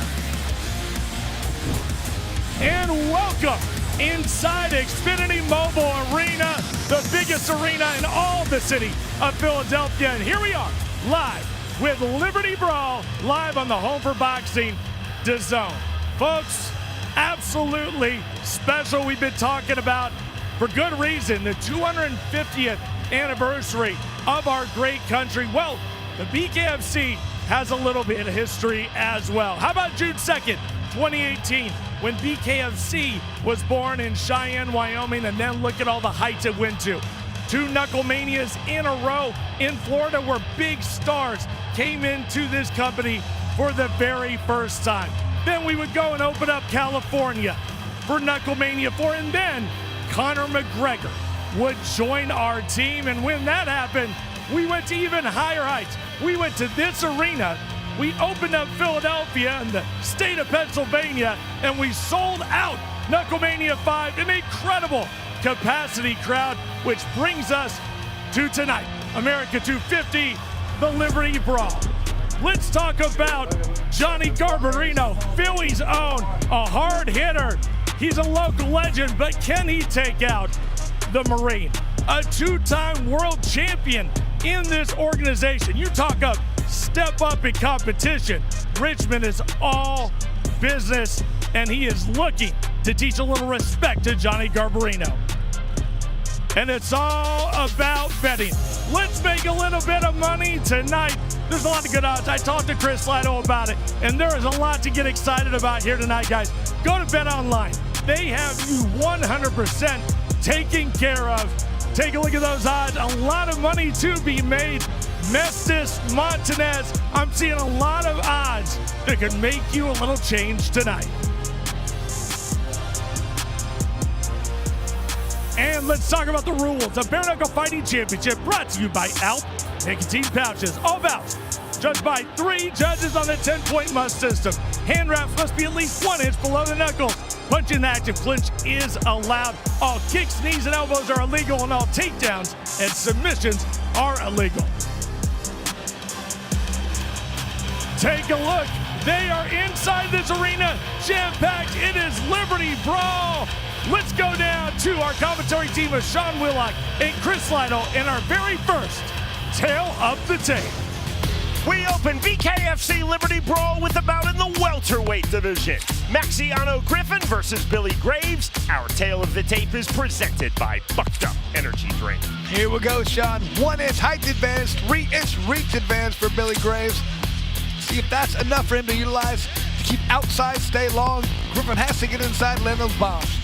And welcome inside XFINITY Mobile Arena, the biggest arena in all the city of Philadelphia. And here we are, live with Liberty Brawl, live on the home for boxing, DAZN. Folks, absolutely special. We've been talking about, for good reason, the 250th anniversary of our great country. Well, the BKFC has a little bit of history as well. How about June 2nd, 2018, when BKFC was born in Cheyenne, Wyoming, and then look at all the heights it went to. 2 Knucklemanias in a row in Florida, where big stars came into this company for the very first time. Then we would go and open up California for Knucklemania 4, and then Conor McGregor would join our team. And when that happened, we went to even higher heights. We went to this arena, we opened up Philadelphia in the state of Pennsylvania, and we sold out Knucklemania 5, an incredible capacity crowd, which brings us to tonight, America 250, the Liberty Brawl. Let's talk about Johnny Garbarino, Philly's own, a hard hitter. He's a local legend, but can he take out the Marine? A 2-time world champion in this organization. You talk up, step up in competition. Richmond is all business, and he is looking to teach a little respect to Johnny Garbarino. And it's all about betting. Let's make a little bit of money tonight. There's a lot of good odds. I talked to Chris Lido about it, and there is a lot to get excited about here tonight, guys. Go to Bet Online. They have you 100% taken care of. Take a look at those odds. A lot of money to be made. Mestis, Montanez, I'm seeing a lot of odds that could make you a little change tonight. And let's talk about the rules. The Bare Knuckle Fighting Championship brought to you by ALP Nicotine Pouches. All bouts judged by 3 judges on the 10-point must system. Hand wraps must be at least 1 inch below the knuckles. Punch in the active clinch is allowed. All kicks, knees, and elbows are illegal, and all takedowns and submissions are illegal. Take a look. They are inside this arena, jam-packed. It is Liberty Brawl. Let's go down to our commentary team of Sean Willock and Chris Lido in our very first Tale of the Tape. We open BKFC Liberty Brawl with a bout in the welterweight division. Maxiano Griffin versus Billy Graves. Our Tale of the Tape is presented by Bucked Up Energy Drink. Here we go, Sean. 1 inch height advantage, 3 inch reach advantage for Billy Graves. See if that's enough for him to utilize to keep outside, stay long. Griffin has to get inside, land those bombs.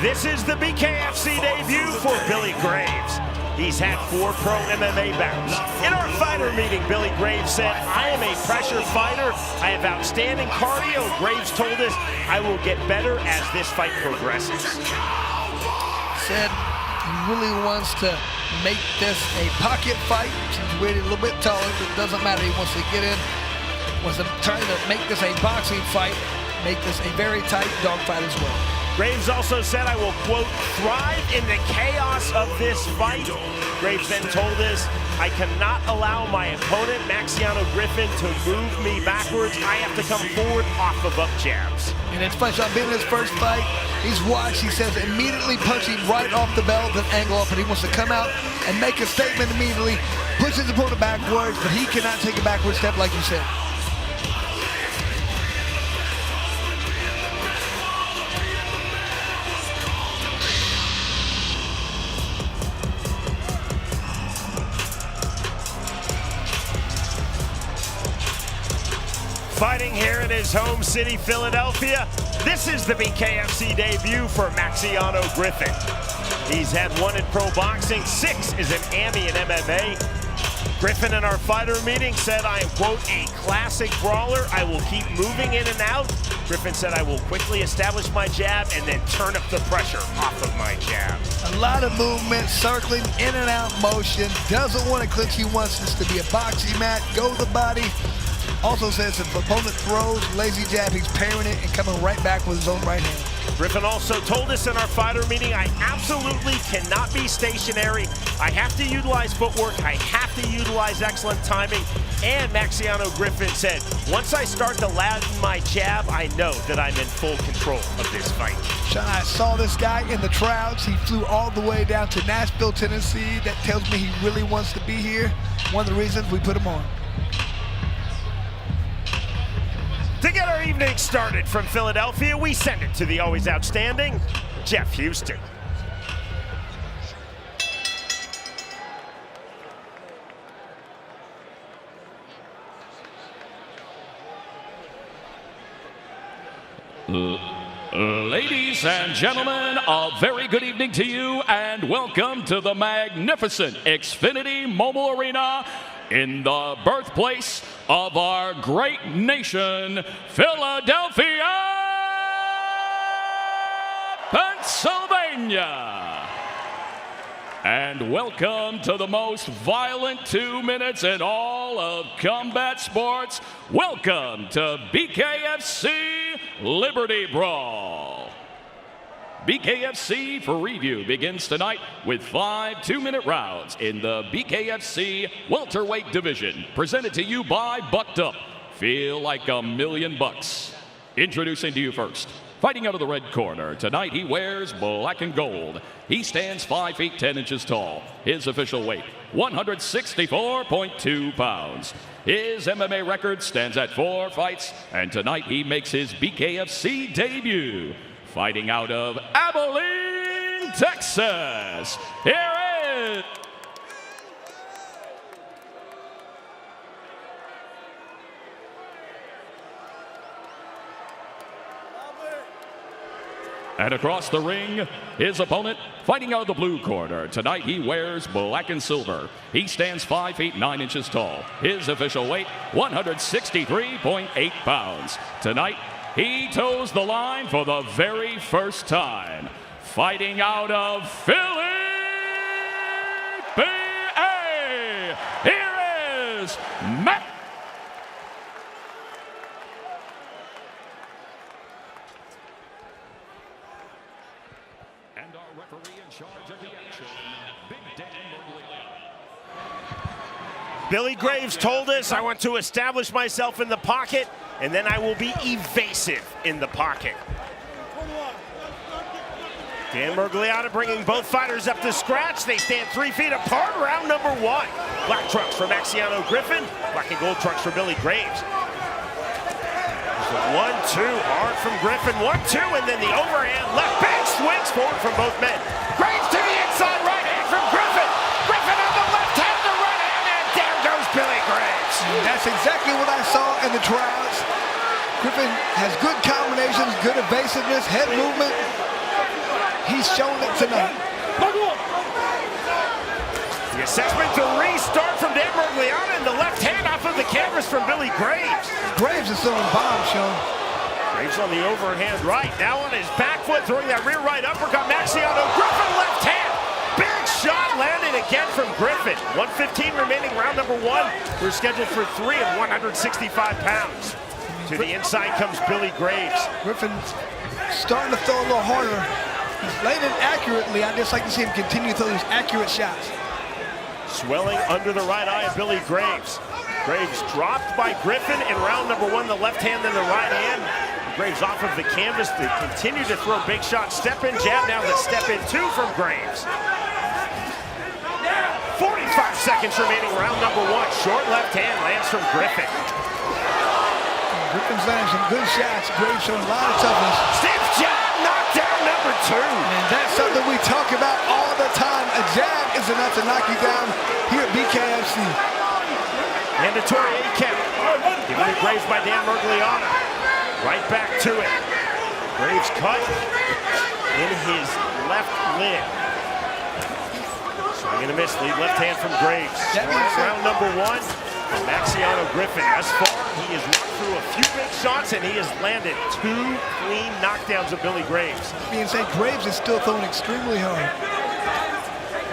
This is the BKFC debut for Billy Graves. He's had 4 pro MMA bouts. In our fighter meeting, Billy Graves said, "I am a pressure fighter. I have outstanding cardio." Graves told us, "I will get better as this fight progresses." Said he really wants to make this a pocket fight. He's weighted a little bit taller, but it doesn't matter. He wants to get in, wants to try to make this a boxing fight, make this a very tight dogfight as well. Graves also said, "I will, quote, thrive in the chaos of this fight." Graves then told us, "I cannot allow my opponent, Maxiano Griffin, to move me backwards. I have to come forward off of up jabs." And it's funny, Sean, being his first fight, he's watched, he says, immediately punching right off the bell, then angle up, and he wants to come out and make a statement immediately, push his opponent backwards, but he cannot take a backward step like you said. Fighting here in his home city, Philadelphia, this is the BKFC debut for Maxiano Griffin. He's had 1 in pro boxing, 6 is an AMI in MMA. Griffin in our fighter meeting said, "I am, quote, a classic brawler. I will keep moving in and out." Griffin said, "I will quickly establish my jab and then turn up the pressure off of my jab." A lot of movement, circling in and out motion, doesn't want to clinch. He wants this to be a boxing match, go to the body. Also says if the opponent throws, lazy jab, he's parrying it and coming right back with his own right hand. Griffin also told us in our fighter meeting, "I absolutely cannot be stationary. I have to utilize footwork. I have to utilize excellent timing." And Maxiano Griffin said, "Once I start to land my jab, I know that I'm in full control of this fight." Sean, I saw this guy in the Trouts. He flew all the way down to Nashville, Tennessee. That tells me he really wants to be here. One of the reasons we put him on. To get our evening started from Philadelphia, we send it to the always outstanding Jeff Houston. Ladies and gentlemen, a very good evening to you and welcome to the magnificent XFINITY Mobile Arena in the birthplace of our great nation, Philadelphia, Pennsylvania. And welcome to the most violent 2 minutes in all of combat sports. Welcome to BKFC Liberty Brawl. BKFC for review begins tonight with 5 2-minute rounds in the BKFC Welterweight division. Presented to you by Bucked Up. Feel like $1 million. Introducing to you first, fighting out of the red corner. Tonight he wears black and gold. He stands 5 feet 10 inches tall. His official weight, 164.2 pounds. His MMA record stands at 4 fights, and tonight he makes his BKFC debut. Fighting out of Abilene, Texas, here is... And across the ring, his opponent, fighting out of the blue corner. Tonight he wears black and silver. He stands 5 feet 9 inches tall. His official weight, 163.8 pounds. Tonight, he toes the line for the very first time. Fighting out of Philly, PA, here is Matt. And our referee in charge of the action, Big Dan Morglio. Billy Graves told us, "I want to establish myself in the pocket, and then I will be evasive in the pocket." Dan Morglio bringing both fighters up to scratch. They stand 3 feet apart, round number 1. Black trunks for Maxiano Griffin, black and gold trunks for Billy Graves. 2. Hard from Griffin. 1-2, and then the overhand left big swings forward from both men. Graves to the inside right hand from Griffin. Griffin on the left hand, the right hand, and there goes Billy Graves. That's exactly what I saw in the trials. Griffin has good combinations, good evasiveness, head movement. He's shown it tonight. The assessment to restart from Dan Mergliana, and the left hand off of the canvas from Billy Graves. Graves is throwing bombs, Sean. Graves on the overhand right, now on his back foot, throwing that rear right uppercut. Maxiano, Griffin left hand. Big shot landed again from Griffin. 1:15 remaining, round number 1. We're scheduled for 3 at 165 pounds. To the inside comes Billy Graves. Griffin's starting to throw a little harder. He's landed accurately. I'd just like to see him continue to throw these accurate shots. Swelling under the right eye of Billy Graves. Graves dropped by Griffin in round number 1, the left hand, then the right hand. Graves off of the canvas to continue to throw big shots. Step in jab, now the step in 2 from Graves. 45 seconds remaining, round number 1. Short left hand lands from Griffin. Griffin's landing some good shots. Graves showing a lot of toughness. Stiff jab, knockdown number 2. And that's something we talk about all the time. A jab is enough to knock you down here at BKFC. Mandatory 8 count. Given to Graves by Dan Mergliana. Right back to it. Graves cut in his left lid. Swing and a miss, lead left hand from Graves. Round number 1. Maxiano Griffin. Thus far, he has worked through a few big shots, and he has landed 2 clean knockdowns of Billy Graves. Being said, Graves is still throwing extremely hard.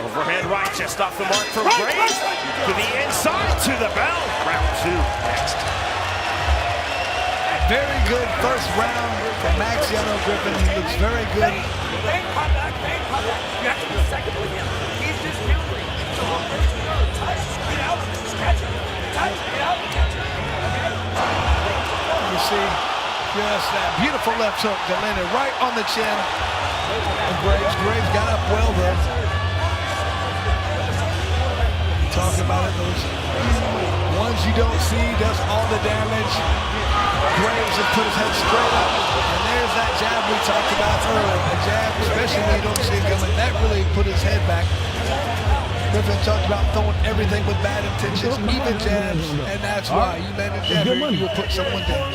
Overhand right, just off the mark from Graves. To the inside, to the bell. Round 2 next. Very good first round for Maxiano Griffin. He looks very good. You see just that beautiful left hook that landed right on the chin of Graves. Graves got up well there. Talk about it, those ones you don't see does all the damage. Graves has put his head straight up, and there's that jab we talked about earlier. A jab, especially when you don't see it coming, that really put his head back. Griffin talked about throwing everything with bad intentions, even jabs, and that's why you land a jab here, you will put someone down.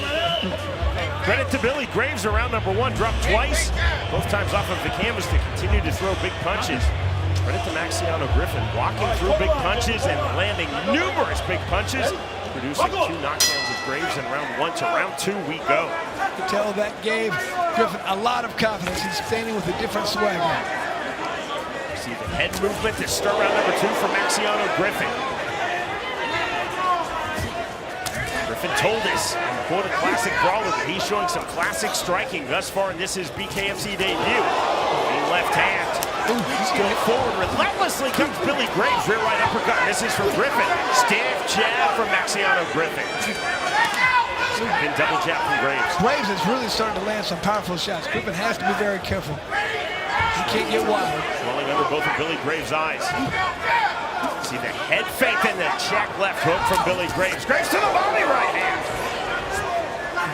Credit to Billy Graves around number 1, dropped twice, both times off of the canvas to continue to throw big punches. Credit to Maxiano Griffin, walking through big punches and landing numerous big punches, producing 2 knockdowns of Graves in round 1. To round 2 we go. You can tell that gave Griffin a lot of confidence. He's standing with a different swagger. See the head movement to start round number 2 for Maxiano Griffin. Griffin told us, quote a classic brawler, he's showing some classic striking thus far in this is BKFC debut. A left hand. He's going forward relentlessly comes Billy Graves. Rear right uppercut. Misses from Griffin. Stiff jab from Maxiano Griffin. And double jab from Graves. Graves is really starting to land some powerful shots. Griffin has to be very careful. He can't get wild. Swelling under both of Billy Graves' eyes. See the head fake and the check left hook from Billy Graves. Graves to the body right hand.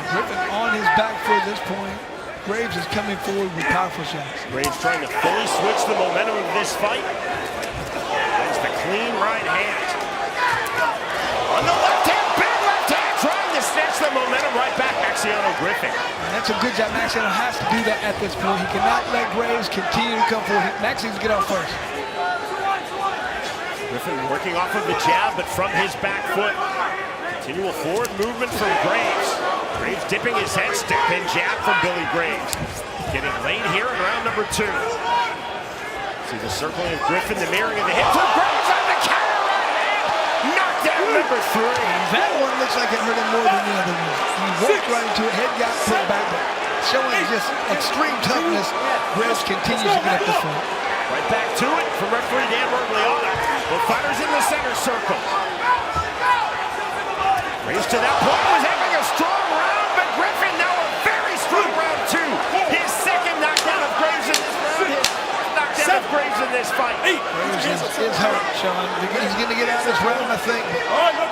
Griffin on his back foot at this point. Graves is coming forward with powerful shots. Graves trying to fully switch the momentum of this fight. There's the clean right hand. On the left hand, big left hand, trying to snatch the momentum right back, Maxiano Griffin. And that's a good job. Maxiano has to do that at this point. He cannot let Graves continue to come forward. Max needs to get out first. Griffin working off of the jab, but from his back foot. Continual forward movement from Graves. Graves dipping his head, step in jab from Billy Graves. Getting late here in round number 2. See the circling of Griffin, the mirroring of the hip from Graves on the counter right hand. Knockdown number 3. That one looks like it hurt him more than the other one. He walked right into it, head got put back, but showing just extreme toughness. Graves continues to get up the front. Right back to it from referee Dan Mergliana. Both fighters in the center circle. Graves to that point was having a strong round, but Griffin now a very strong round 2. His second knockdown of Graves in this round. His knockdown of Graves in this fight. Graves is hurt, Sean. He's going to get out of this round, I think.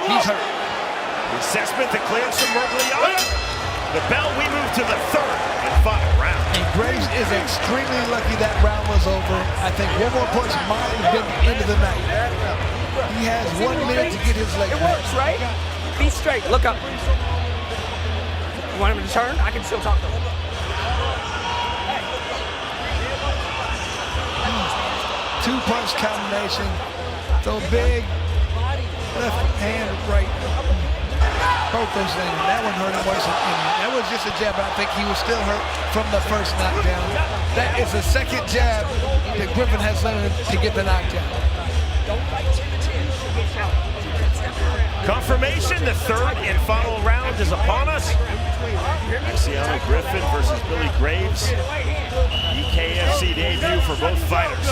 He's hurt. The assessment, the clearance from Mergliana. the bell, we move to the third and final round. And Graves is extremely lucky that round was over. I think one more punch might have been the end of the night. He has 1 minute to get his leg It back. works, right? Be straight. Look up. You want him to turn? I can still talk to him. 2-punch combination. So big left hand, right. Both those things. That one hurt him worse than any. That was just a jab, but I think he was still hurt from the first knockdown. That is the second jab that Griffin has learned to get the knockdown. Confirmation, the third and final round is upon us. Maxiano Griffin versus Billy Graves. BKFC debut for both fighters.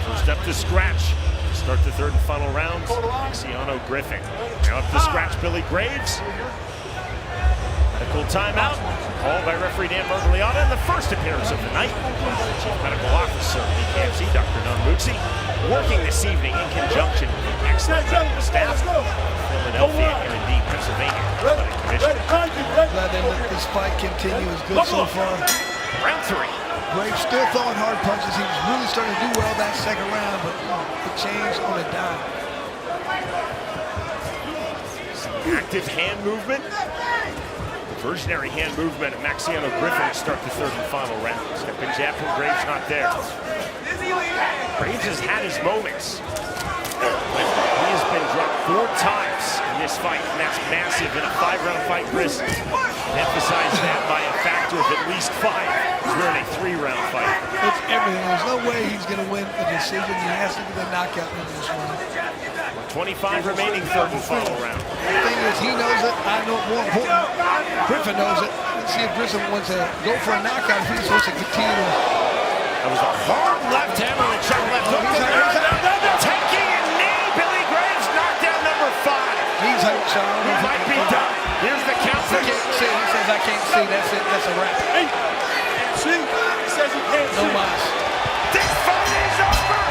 First up to scratch. Start the third and final round. Maxiano Griffin. Now up to scratch, Billy Graves. Medical timeout called by referee Dan Mergliata in the first appearance of the night. Chief Medical Officer BKFC, Dr. Nonmutsi, working this evening in conjunction with the excellent medical staff of Philadelphia and indeed Pennsylvania Athletic Commission. Glad they let this fight continue. Is good so far. Round three. Graves still throwing hard punches. He was really starting to do well that second round, but it changed on a dime. Active hand movement. Diversionary hand movement of Maxiano Griffin to start the third and final round. Step and jab from Graves, not there. Graves has had his moments. He has been dropped 4 times in this fight, and that's massive in a 5-round fight, Chris. Emphasize that by a factor of at least 5. We're in a 3-round fight. It's everything. There's no way he's going to win a decision. He has to get a knockout in this one. 25 remaining, third and final round. The thing is, he knows it. I know it more important. Griffin knows it. Let's see if Griffin wants to go for a knockout. He's supposed to continue to... That was a hard left hand on the check left hook. Taking a knee. Billy Graves, knockdown number 5. He's hurt, Sean. He might be done. Here's the count. He can't see. He says, I can't see. That's it. That's a wrap. See? He says he can't No see. mas. This fight is over.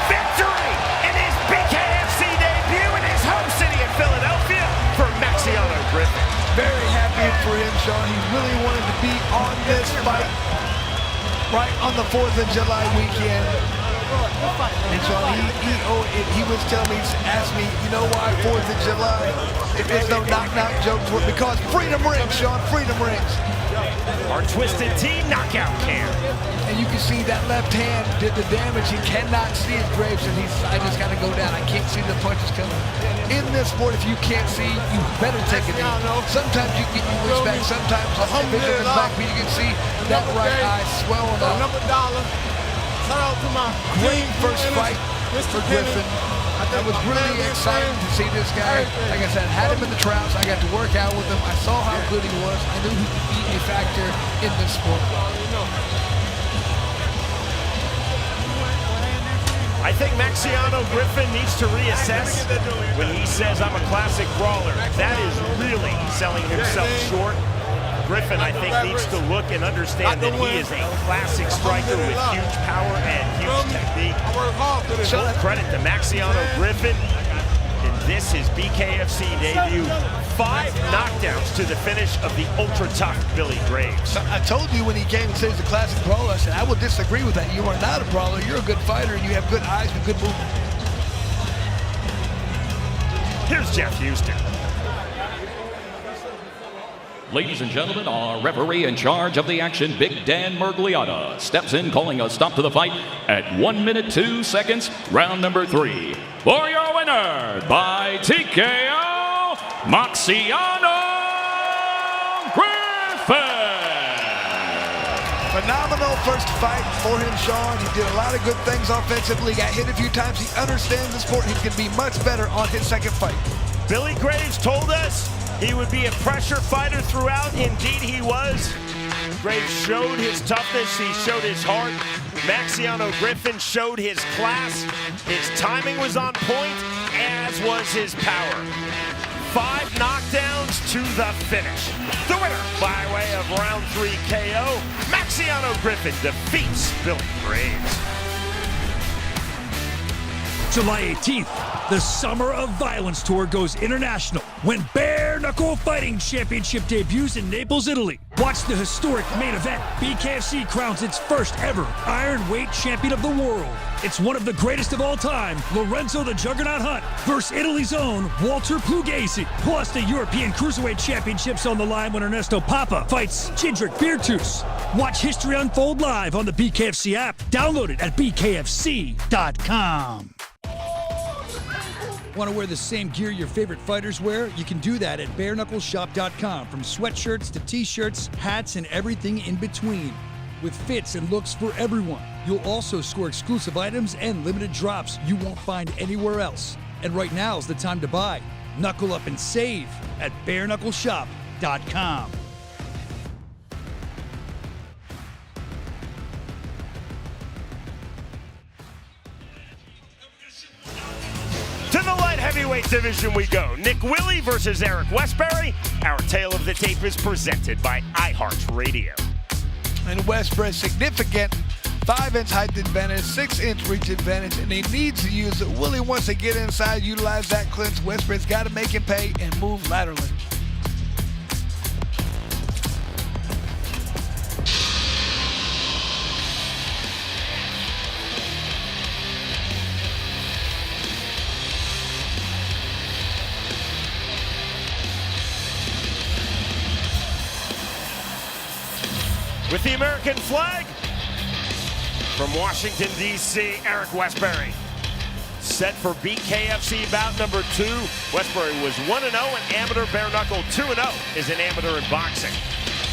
Victory in his BKFC debut in his home city of Philadelphia for Maxiano Griffin. Very happy for him, Sean. He really wanted to be on this fight right on the 4th of July weekend. And Sean, he was telling me, asked me, you know why 4th of July? If there's no knock-knock jokes, because freedom rings, Sean, freedom rings. Our Twisted Tea knockout cam. And you can see that left hand did the damage. He cannot see his Graves, and I just got to go down. I can't see the punches coming. In this sport, if you can't see, you better take a knee. Sometimes you get your wrist back. Sometimes the vision is back, but you can see that right eye swelling up. Great first fight for Griffin. I was really excited to see this guy. Like I said, had him in the Trouts. I got to work out with him. I saw how good he was. I knew he could be a factor in this sport. I think Maxiano Griffin needs to reassess when he says I'm a classic brawler. That is really selling himself short. Griffin, I think, needs to look and understand that he is a classic striker with huge power and huge technique. Full credit to Maxiano Griffin in this, his BKFC debut. 5 knockdowns to the finish of the ultra-tough Billy Graves. I told you when he came and said he's a classic brawler, I said, I would disagree with that. You are not a brawler. You're a good fighter, and you have good eyes and good movement. Here's Jeff Houston. Ladies and gentlemen, our referee in charge of the action, Big Dan Mergliata, steps in calling a stop to the fight at 1 minute 2 seconds, round number 3. For your winner by TKO, Maxiano Griffin. Phenomenal first fight for him, Sean. He did a lot of good things offensively. Got hit a few times. He understands the sport. He's going to be much better on his second fight. Billy Graves told us he would be a pressure fighter throughout. Indeed, he was. Graves showed his toughness. He showed his heart. Maxiano Griffin showed his class. His timing was on point, as was his power. 5 knockdowns to the finish. The winner by way of round 3 KO, Maxiano Griffin defeats Billy Graves. July 18th, The Summer of Violence Tour goes international when Bare Knuckle Fighting Championship debuts in Naples, Italy. Watch the historic main event. BKFC crowns its first ever Iron Weight Champion of the world. It's one of the greatest of all time, Lorenzo the Juggernaut Hunt versus Italy's own Walter Pugliese. Plus the European Cruiserweight Championships on the line when Ernesto Papa fights Jindrik Virtus. Watch history unfold live on the BKFC app. Download it at bkfc.com. Want to wear the same gear your favorite fighters wear? You can do that at bareknuckleshop.com. From sweatshirts to t-shirts, hats, and everything in between. With fits and looks for everyone. You'll also score exclusive items and limited drops you won't find anywhere else. And right now is the time to buy. Knuckle up and save at bareknuckleshop.com. To the light heavyweight division we go. Nick Willey versus Eric Westbury. Our tale of the tape is presented by iHeartRadio. And Westbury significant 5-inch height advantage, 6-inch reach advantage, and he needs to use it. Willey wants to get inside, utilize that clinch. Westbury's got to make him pay and move laterally. With the American flag, from Washington, D.C., Eric Westbury. Set for BKFC bout number 2. Westbury was 1-0 in amateur bare knuckle, 2-0 is an amateur in boxing.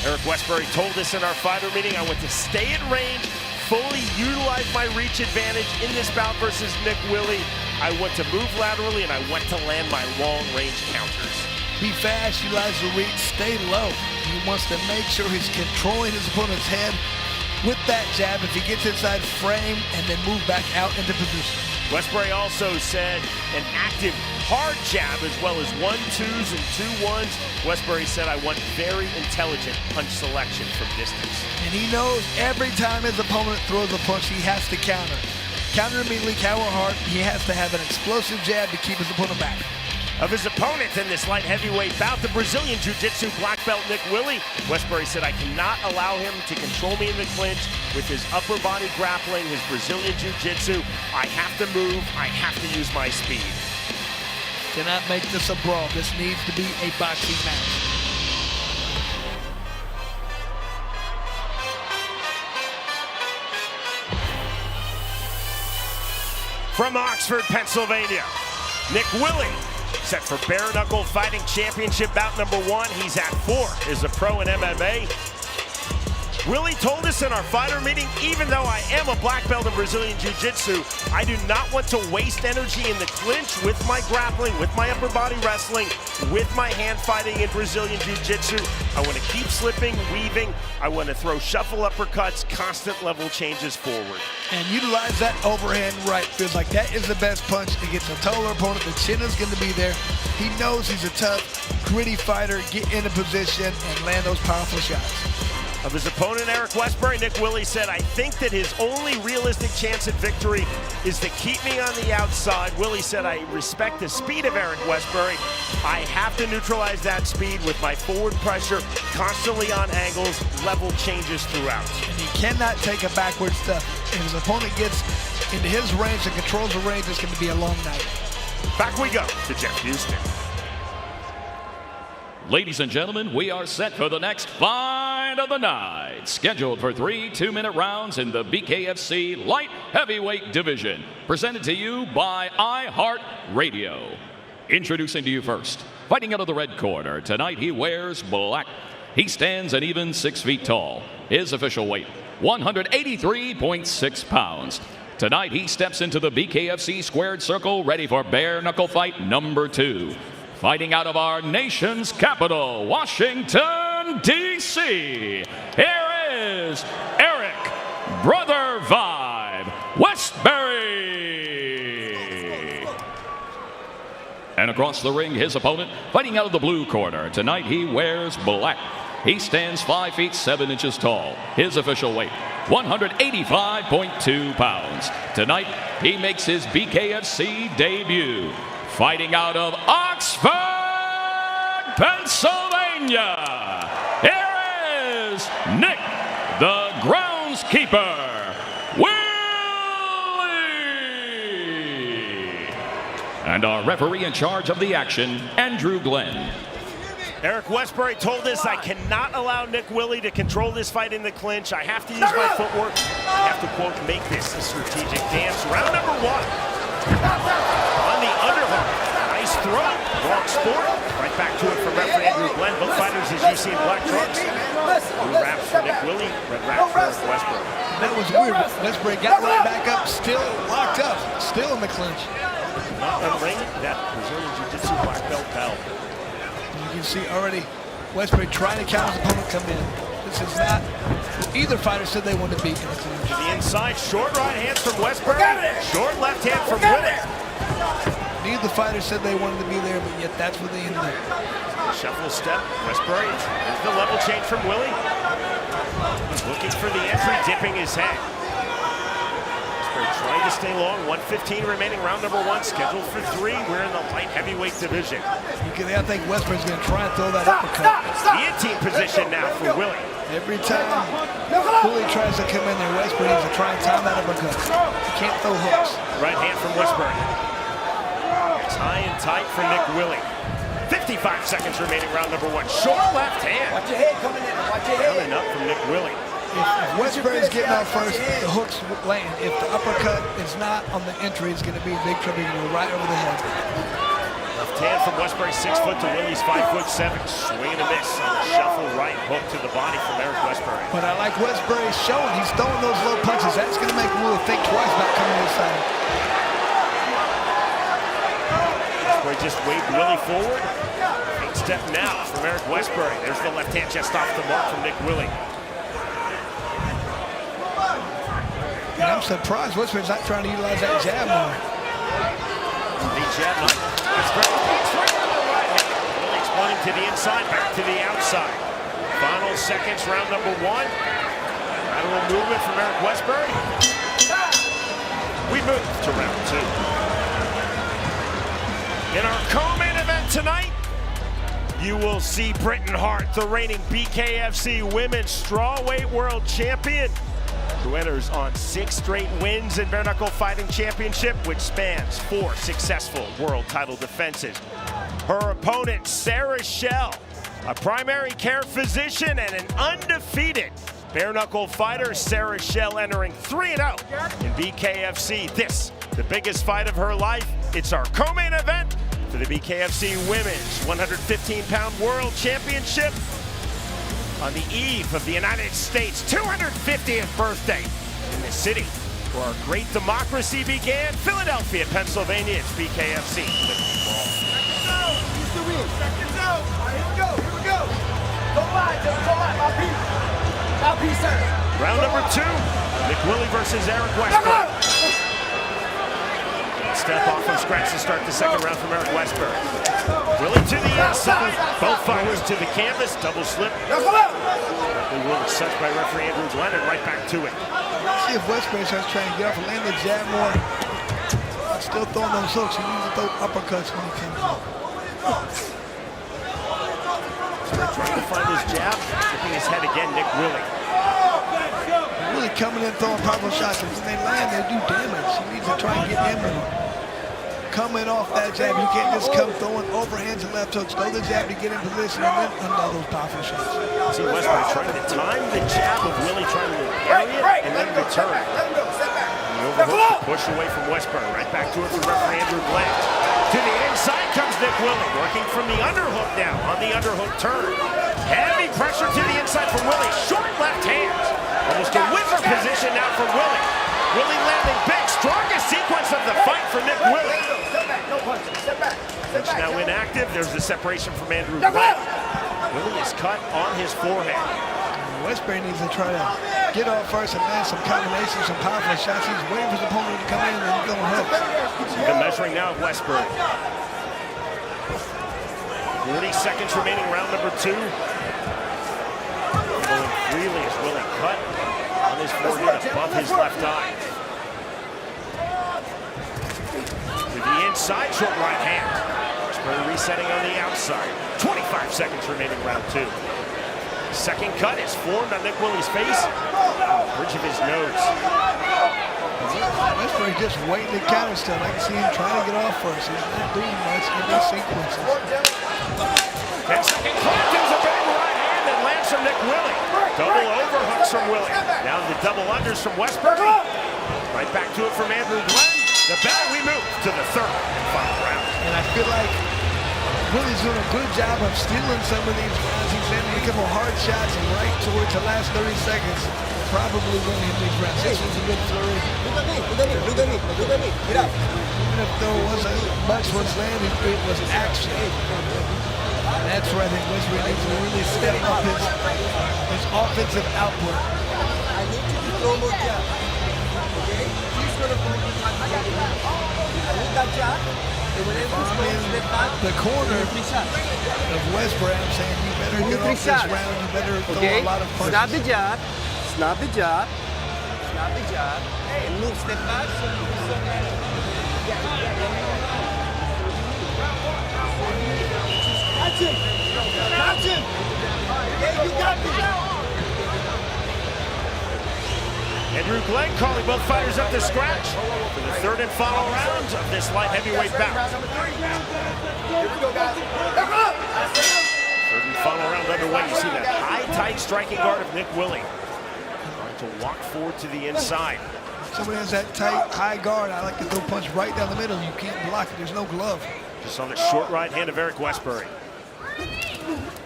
Eric Westbury told us in our fighter meeting, I went to stay in range, fully utilize my reach advantage in this bout versus Nick Willey. I went to move laterally and I went to land my long range counters. Be fast, utilize the reach, stay low. He wants to make sure he's controlling his opponent's head with that jab if he gets inside frame and then move back out into position. Westbury also said an active hard jab as well as 1-2s and 2-1s. Westbury said, I want very intelligent punch selection from distance. And he knows every time his opponent throws a punch, he has to counter. Counter immediately, counter hard. He has to have an explosive jab to keep his opponent back. Of his opponent in this light heavyweight bout, the Brazilian Jiu-Jitsu black belt Nick Willey. Westbury said, I cannot allow him to control me in the clinch with his upper body grappling, his Brazilian Jiu-Jitsu. I have to move, I have to use my speed. Cannot make this a brawl. This needs to be a boxing match. From Oxford, Pennsylvania, Nick Willey. Set for Bare Knuckle Fighting Championship bout number 1. He's at 4, is a pro in MMA. Willey told us in our fighter meeting, even though I am a black belt in Brazilian Jiu-Jitsu, I do not want to waste energy in the clinch with my grappling, with my upper body wrestling, with my hand fighting in Brazilian Jiu-Jitsu. I want to keep slipping, weaving. I want to throw shuffle uppercuts, constant level changes forward. And utilize that overhand right. Feels like that is the best punch against a taller opponent. The chin is going to be there. He knows he's a tough, gritty fighter. Get into position and land those powerful shots. Of his opponent, Eric Westbury, Nick Willey said, I think that his only realistic chance at victory is to keep me on the outside. Willey said, I respect the speed of Eric Westbury. I have to neutralize that speed with my forward pressure, constantly on angles, level changes throughout. And he cannot take a backward step. If his opponent gets into his range and controls the range, it's going to be a long night. Back we go to Jeff Houston. Ladies and gentlemen, we are set for the next fight of the night. Scheduled for 3 2-minute rounds in the BKFC Light Heavyweight Division. Presented to you by iHeartRadio. Introducing to you first, fighting out of the red corner. Tonight he wears black. He stands an even 6 feet tall. His official weight, 183.6 pounds. Tonight he steps into the BKFC squared circle ready for bare knuckle fight number 2. Fighting out of our nation's capital, Washington, D.C., here is Eric Brother Vibe Westbury. And across the ring, his opponent, fighting out of the blue corner. Tonight he wears black. He stands 5 feet 7 inches tall. His official weight, 185.2 pounds. Tonight, he makes his BKFC debut. Fighting out of Oxford, Pennsylvania, here is Nick, the groundskeeper, WILLEY. And our referee in charge of the action, Andrew Glenn. Eric Westbury told us I cannot allow Nick Willie to control this fight in the clinch. I have to use my footwork. I have to, quote, make this a strategic dance. Round number 1. On the underhook. Nice throw. Wrong sport. Right back to it from referee Andrew Glenn. Both fighters, as you see, in black trunks. Blue wraps for Nick Willie. Red wrap for Eric Westbury. That was weird. Westbury got right back up, still locked up, still in the clinch. Not unrated that Brazilian Jiu-Jitsu black belt belt. You can see already Westbury trying to count his opponent come in. This is not either fighter said they wanted to beat in the clinch. To the inside, short right hands from Westbury, short left hand from Willie. Neither fighter said they wanted to be there, but yet that's what they ended up. Shuffle step, Westbury. There's the level change from Willie. Looking for the entry, dipping his head. Trying to stay long. 1:15 remaining. Round number 1 scheduled for 3. We're in the light heavyweight division. I think Westbury's going to try and throw that uppercut. Guillotine position now for Willie. Every time Willie tries to come in there, Westbury needs to try and time that uppercut. He can't throw hooks. Right hand from Westbury. It's high and tight for Nick Willie. 55 seconds remaining. Round number 1. Short left hand. Watch your head coming in. Watch your head. Coming up from Nick Willie. If Westbury's getting out first, the hooks land. If the uppercut is not on the entry, it's going to be a big trouble. You're going to go right over the head. Left hand from Westbury, 6 foot to Willie's 5'7". Swing and a miss on the shuffle right hook to the body from Eric Westbury. But I like Westbury's showing. He's throwing those low punches. That's going to make Willie think twice about coming this side. Westbury just waved Willie forward. Big step now from Eric Westbury. There's the left hand just off the mark from Nick Willie. And I'm surprised Westbury's not trying to utilize that jab more. The jab, Westbury right on the right hand. Willie exploding to the inside, back to the outside. Final seconds, round number 1. Lateral movement from Eric Westbury. We move to round 2. In our co-main event tonight, you will see Britain Hart, the reigning BKFC Women's Strawweight World Champion, who enters on 6 straight wins in Bare Knuckle Fighting Championship, which spans 4 successful world title defenses. Her opponent, Sarah Schell, a primary care physician and an undefeated bare knuckle fighter. Sarah Schell entering 3-0 in BKFC. This, the biggest fight of her life. It's our co-main event for the BKFC Women's 115-pound World Championship, on the eve of the United States' 250th birthday in the city where our great democracy began, Philadelphia, Pennsylvania. It's BKFC. Round number 2, Nick Willie versus Eric Westbury. Step off from scratch to start the second round from Eric Westbury. Willie to the inside. Both fighters to the canvas. Double slip. Willie sucked by referee Andrew Glenn and right back to it. See if Westbury starts trying to get off and land the jab more. Still throwing those hooks. He needs to throw uppercuts when he comes up. Trying to find his jab. Tipping his head again, Nick Willie. Willie coming in throwing powerful shots, and when they land, they do damage. He needs to try and get him coming off that jab. You can't just come throwing overhands and left hooks. Throw the jab to get in position and then under those powerful shots. See Westbury trying to time the jab of Willie, trying to parry it and then return. The overhook to push away from Westbury. Right back to it from referee Andrew Glenn. To the inside comes Nick Willie, working from the underhook now on the underhook turn. Heavy pressure to the inside from Willie. Short left hand. Almost a whizzer position now from Willie. Willie landing big. Strongest sequence of the fight for Nick Willie. Clinch now inactive. There's the separation from Andrew Glenn. Willie is cut on his forehead. Westbury needs to try to get off first and land some combinations, some powerful shots. He's waiting for his opponent to come in and go hooks. The measuring now of Westbury. 40 seconds remaining, round number 2. freely as Willie cut on his forehead above his left eye. To the inside, short right hand. Westbury resetting on the outside. 25 seconds remaining, round 2. Second cut is formed on Nick Willey's face, bridge of his nose. Westbury just waiting to counter still. I can see him trying to get off first. He's not doing much in these sequences. 10-second clock, there's a big right hand that lands from Nick Willey. Double overhooks from Willey. Now the double unders from Westbury. Right back to it from Andrew Glenn. The battle, we move to the third and final round. And I feel like Willey's doing a good job of stealing some of these rounds. He's landing a couple hard shots and right towards the last 30 seconds. Probably winning these rounds. This was a good flurry. Even if there wasn't much was landed, it was action. And that's where I think Westbury needs to really step up his offensive output. I need you to throw more jab. Okay? He's gonna throw more jab. I need that jab. The corner of Westbury, I'm saying you better get off this round. You better throw a lot of punches. Snap the jab. Snap the jab. Snap the jab. And move, step back. Catch him. Catch him. Yeah, you got this. Andrew Glenn calling both fighters up to scratch for the third and final round of this light heavyweight bout. Third and final round underway. You see that high, tight striking guard of Nick Willey. Trying to walk forward to the inside. Somebody has that tight, high guard. I like to throw punch right down the middle. You can't block it. There's no glove. Just on the short right hand of Eric Westbury.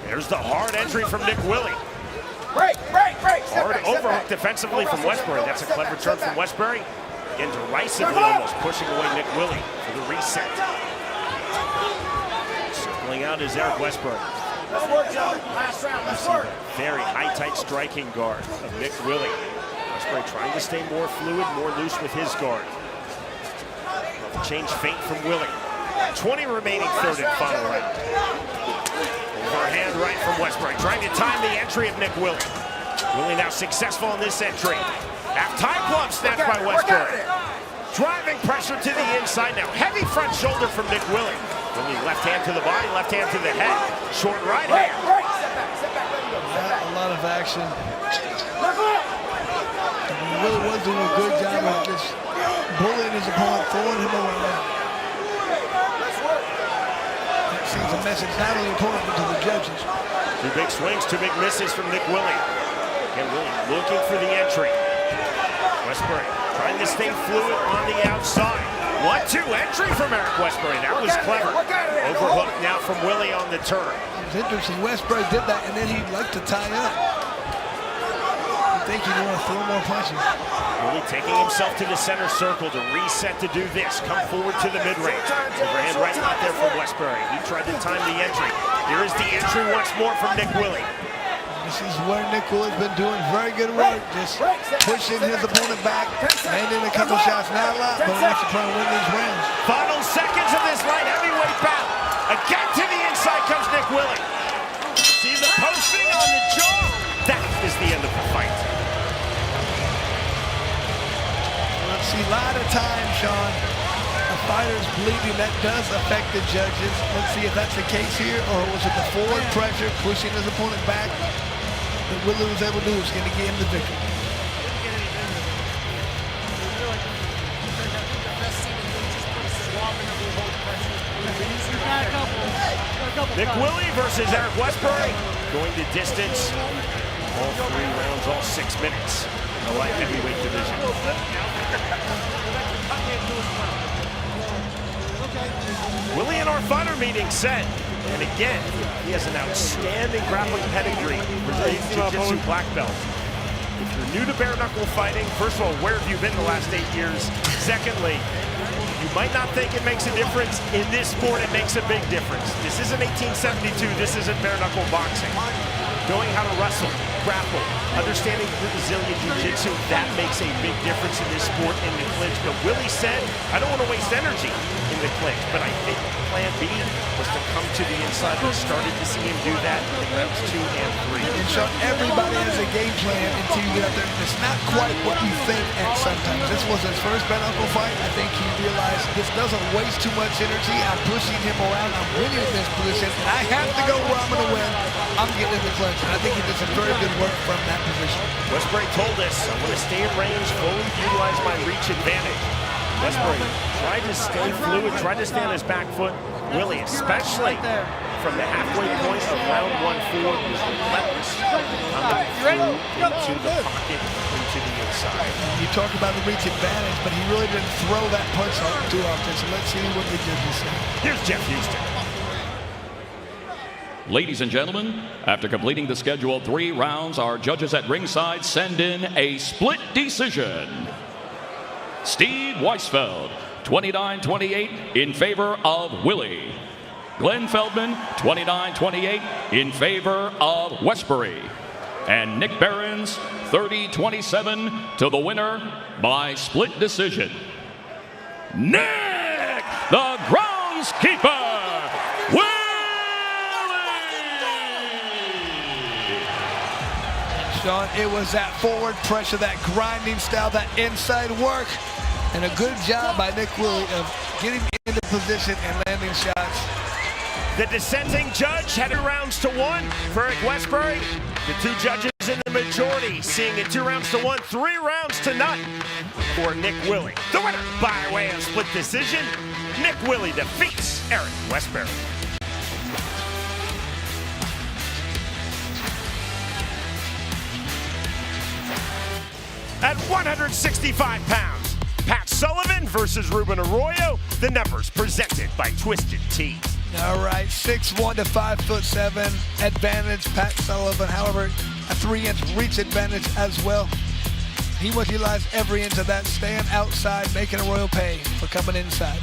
There's the hard entry from Nick Willey. Hard overhook defensively from Westbury. That's a clever turn from Westbury. Again, derisively almost pushing away Nick Willey for the reset. Circling out is Eric Westbury. Very high, tight striking guard of Nick Willey. Westbury trying to stay more fluid, more loose with his guard. Change feint from Willey. 20 remaining third and final round. Overhand right from Westbury, trying to time the entry of Nick Willey. Willey now successful in this entry. Half-time glove snatched by Westbury. Driving pressure to the inside now. Heavy front shoulder from Nick Willey. Willey left hand to the body, left hand to the head. Short right hand. A lot of action. He really was doing a good job of just bullying his opponent, throwing him around. Sends a message not only opponent but to the judges. Two big swings, two big misses from Nick Willey. Again, Willey looking for the entry. Westbury trying to stay fluid on the outside. 1-2 entry from Eric Westbury. That was clever. Overhook now from Willey on the turn. It's interesting. Westbury did that, and then he'd like to tie up. I think he'd want to throw more punches. Willey taking himself to the center circle to reset to do this. Come forward to the mid-range. Overhand right out there from Westbury. He tried to time the entry. Here is the entry once more from Nick Willey. This is where Nick Willey's been doing very good work. Just pushing his opponent back, landing a couple shots. Not a lot, but enough to try and win these rounds. Final seconds of this light heavyweight bout. Again to the inside comes Nick Willey. See the posting on the jaw. That is the end of the fight. See, a lot of times, Sean, a fighter's bleeding, that does affect the judges. Let's see if that's the case here, or was it the forward pressure pushing his opponent back that Willey was able to do was going to get him the victory. Nick Willey versus Eric Westbury, going the distance. All 3 rounds, all 6 minutes in the light heavyweight division. Willey in our fighter meeting said, and again, he has an outstanding grappling pedigree, Brazilian Jiu-Jitsu black belt. If you're new to bare knuckle fighting, first of all, where have you been the last 8 years? Secondly, you might not think it makes a difference. In this sport, it makes a big difference. This isn't 1872, this isn't bare knuckle boxing. Knowing how to wrestle, grapple, understanding Brazilian Jiu-Jitsu, that makes a big difference in this sport in the clinch. But Willey said, I don't want to waste energy in the clinch, but I think plan B was to come to the inside. We started to see him do that in rounds 2 and 3. And so everybody has a game plan until you get out there. It's not quite what you think at sometimes. This was his first bare knuckle fight. I think he realized this doesn't waste too much energy. I'm pushing him around. I'm winning in this position. I have to go where I'm going to win. I'm getting in the clinch. And I think he did some very good work from that position. Westbury told us, I want to stay in range, fully utilize my reach advantage. Westbury tried to stay fluid, tried to stay on his back foot. Willie, especially from the halfway point of round 1-4, was relentless. Coming into the pocket, into the inside. You talk about the reach advantage, but he really didn't throw that punch out too often. So let's see what the judges say. Here's Jeff Houston. Ladies and gentlemen, after completing the scheduled 3 rounds, our judges at ringside send in a split decision. Steve Weisfeld, 29-28 in favor of Willie. Glenn Feldman, 29-28 in favor of Westbury. And Nick Behrens, 30-27 to the winner by split decision. Nick, the groundskeeper, Willie! Sean, it was that forward pressure, that grinding style, that inside work, and a good job by Nick Willie of getting into position and landing shots. The dissenting judge had 2 rounds to 1 for Eric Westbury. The 2 judges in the majority seeing it 2 rounds to 1, 3 rounds to none for Nick Willie. The winner by way of split decision, Nick Willie defeats Eric Westbury. At 165 pounds, Pat Sullivan versus Ruben Arroyo. The numbers presented by Twisted Tea. All right, 6'1" to 5'7", advantage, Pat Sullivan. However, a 3-inch reach advantage as well. He must utilize every inch of that, staying outside, making Arroyo pay for coming inside.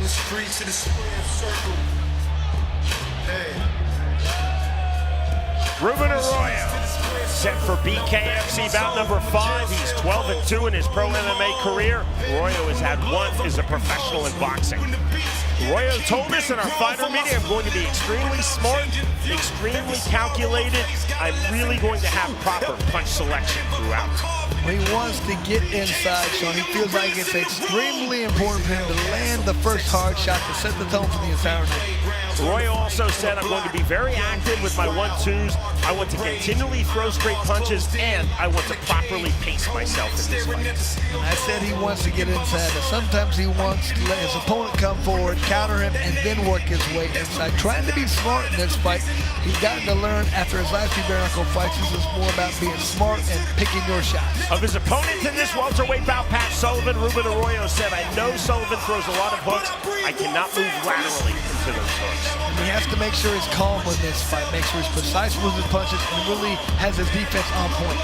The streets of the square circle. Hey. Ruben Arroyo set for BKFC bout number 5. He's 12-2 in his pro MMA career. Arroyo has had 1 as a professional in boxing. Arroyo told us in our fighter meeting, I'm going to be extremely smart, extremely calculated. I'm really going to have proper punch selection throughout. He wants to get inside, Sean. He feels like it's extremely important for him to land the first hard shot to set the tone for the entire night. Arroyo also said, I'm going to be very active with my 1-2s. I want to continually throw straight punches, and I want to properly pace myself in this fight. I said he wants to get inside, but sometimes he wants to let his opponent come forward, counter him, and then work his way inside. Trying to be smart in this fight. He's gotten to learn after his last 2 bare knuckle fights. This is more about being smart and picking your shots. Of his opponent in this welterweight bout, Pat Sullivan, Ruben Arroyo said, I know Sullivan throws a lot of hooks. I cannot move laterally into those hooks. And he has to make sure he's calm in this fight, make sure he's precise with his punches, and really has his defense on point.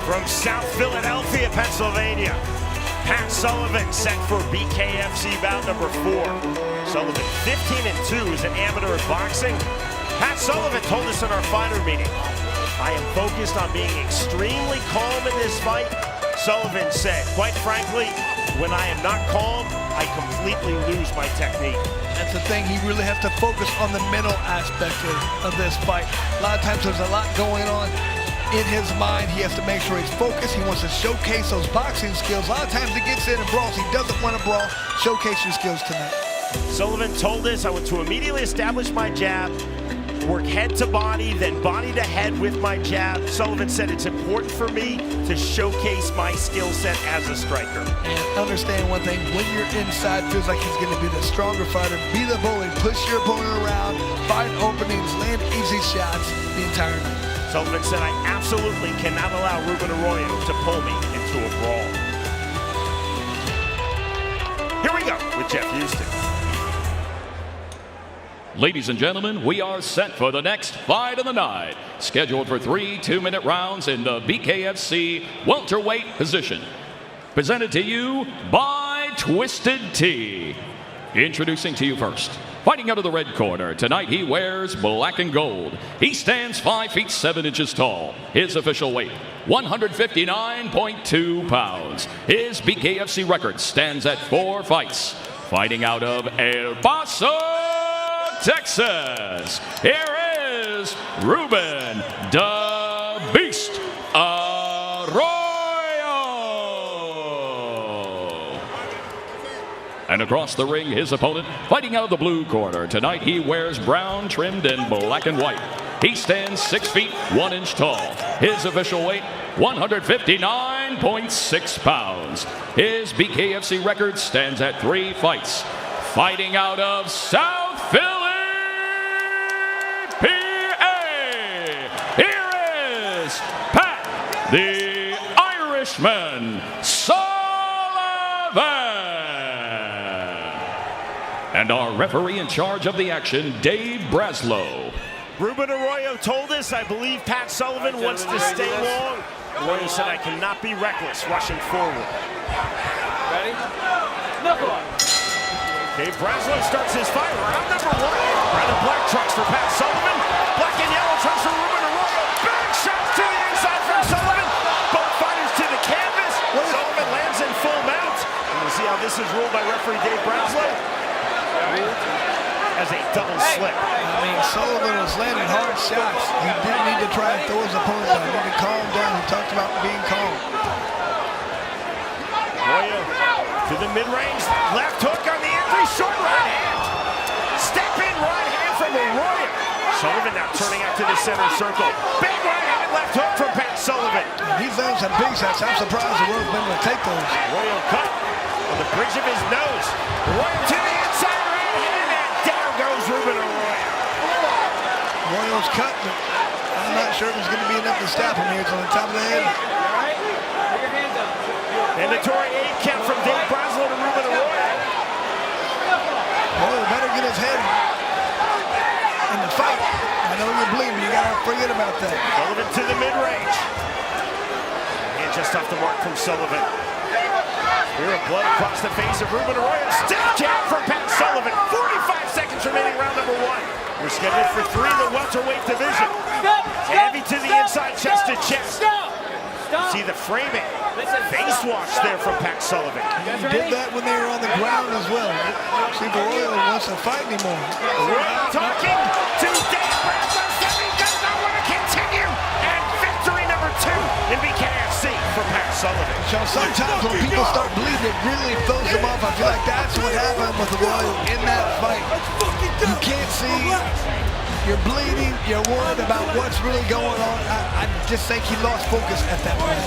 From South Philadelphia, Pennsylvania, Pat Sullivan set for BKFC bout number 4. Sullivan 15-2 as an amateur in boxing. Pat Sullivan told us in our fighter meeting, I am focused on being extremely calm in this fight. Sullivan said, quite frankly, when I am not calm, I completely lose my technique. That's the thing, he really has to focus on the mental aspect of this fight. A lot of times there's a lot going on in his mind. He has to make sure he's focused. He wants to showcase those boxing skills. A lot of times he gets in and brawls. He doesn't want to brawl. Showcase your skills tonight. Sullivan told us I want to immediately establish my jab, work head to body, then body to head with my jab. Sullivan said it's important for me to showcase my skill set as a striker. And understand one thing, when you're inside, feels like he's going to be the stronger fighter. Be the bully, push your opponent around, find openings, land easy shots the entire night. Sullivan said, I absolutely cannot allow Ruben Arroyo to pull me into a brawl. Here we go with Jeff Houston. Ladies and gentlemen, we are set for the next fight of the night. Scheduled for 3 2-minute rounds in the BKFC welterweight position. Presented to you by Twisted Tea. Introducing to you first, fighting out of the red corner. Tonight he wears black and gold. He stands 5 feet 7 inches tall. His official weight, 159.2 pounds. His BKFC record stands at 4 fights. Fighting out of El Paso, Texas, here is Ruben the Beast Arroyo. And across the ring, his opponent, fighting out of the blue corner. Tonight he wears brown trimmed in black and white. He stands 6 feet 1 inch tall. His official weight, 159.6 pounds. His BKFC record stands at 3 fights. Fighting out of South Philly, here is Pat the Irishman Sullivan. And our referee in charge of the action, Dave Braslow. Ruben Arroyo told us, I believe Pat Sullivan wants to stay long. Arroyo said, I cannot be reckless rushing forward. Ready? Knuckle. Dave Braslow starts his fight. Round number 1. Red and black trucks for Pat Sullivan. Black and yellow trucks for Ruben Arroyo. Big shots to the inside from Sullivan. Both fighters to the canvas. Sullivan lands in full mount. And we'll see how this is ruled by referee Dave Braslow. As a double slip. I mean, Sullivan was landing hard shots. He didn't need to try and throw his opponent down. He needed to calm down. He talked about being calm. Arroyo to the mid-range. Left hook on the entry. Short right hand. Step in right hand from Arroyo. Sullivan now turning out to the center circle. Big right hand left hook from Pat Sullivan. He's done some big shots. I'm surprised Arroyo's been able to take those. Arroyo cut on the bridge of his nose. Arroyo to the inside. Goes Ruben Arroyo. Arroyo's cut, but I'm not sure if it's going to be enough to stop him here. It's on the top of the head. Mandatory 8 count from Dave Braslow to Ruben Arroyo. Arroyo better get his head in the fight. I know you're bleeding. You got to forget about that. Sullivan to the mid-range. And just off the mark from Sullivan. Here of blood across the face of Ruben Arroyo. Stiff jab from Pat Sullivan. 45 seconds remaining, round number 1. We're scheduled for 3 in the welterweight division. Heavy to the inside, chest to chest. See the framing. Face wash there from Pat Sullivan. He did that when they were on the ground as well. See, Arroyo wants to fight anymore. Arroyo talking to Dave Braslow. He does not want to continue. And victory number 2 in BKFC for Pat Sullivan. So sometimes when people start bleeding, it really throws them off. I feel like that's what happened with Arroyo in that fight. You can't see, you're bleeding, you're worried about what's really going on. I just think he lost focus at that point.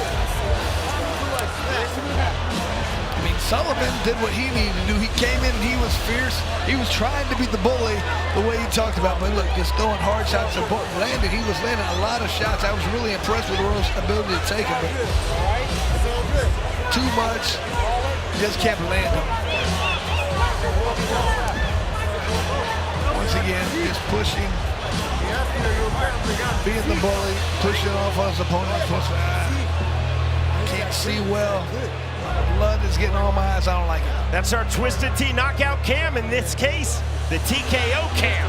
I mean, Sullivan did what he needed to do. He came in and he was fierce. He was trying to be the bully the way he talked about. But look, just throwing hard shots and landed. He was landing a lot of shots. I was really impressed with Arroyo's ability to take them. But too much, just kept landing. Once again, just pushing, being the bully, pushing off on his opponent. Can't see well. Blood is getting on my eyes. I don't like it. That's our Twisted Tea knockout cam. In this case, the TKO cam.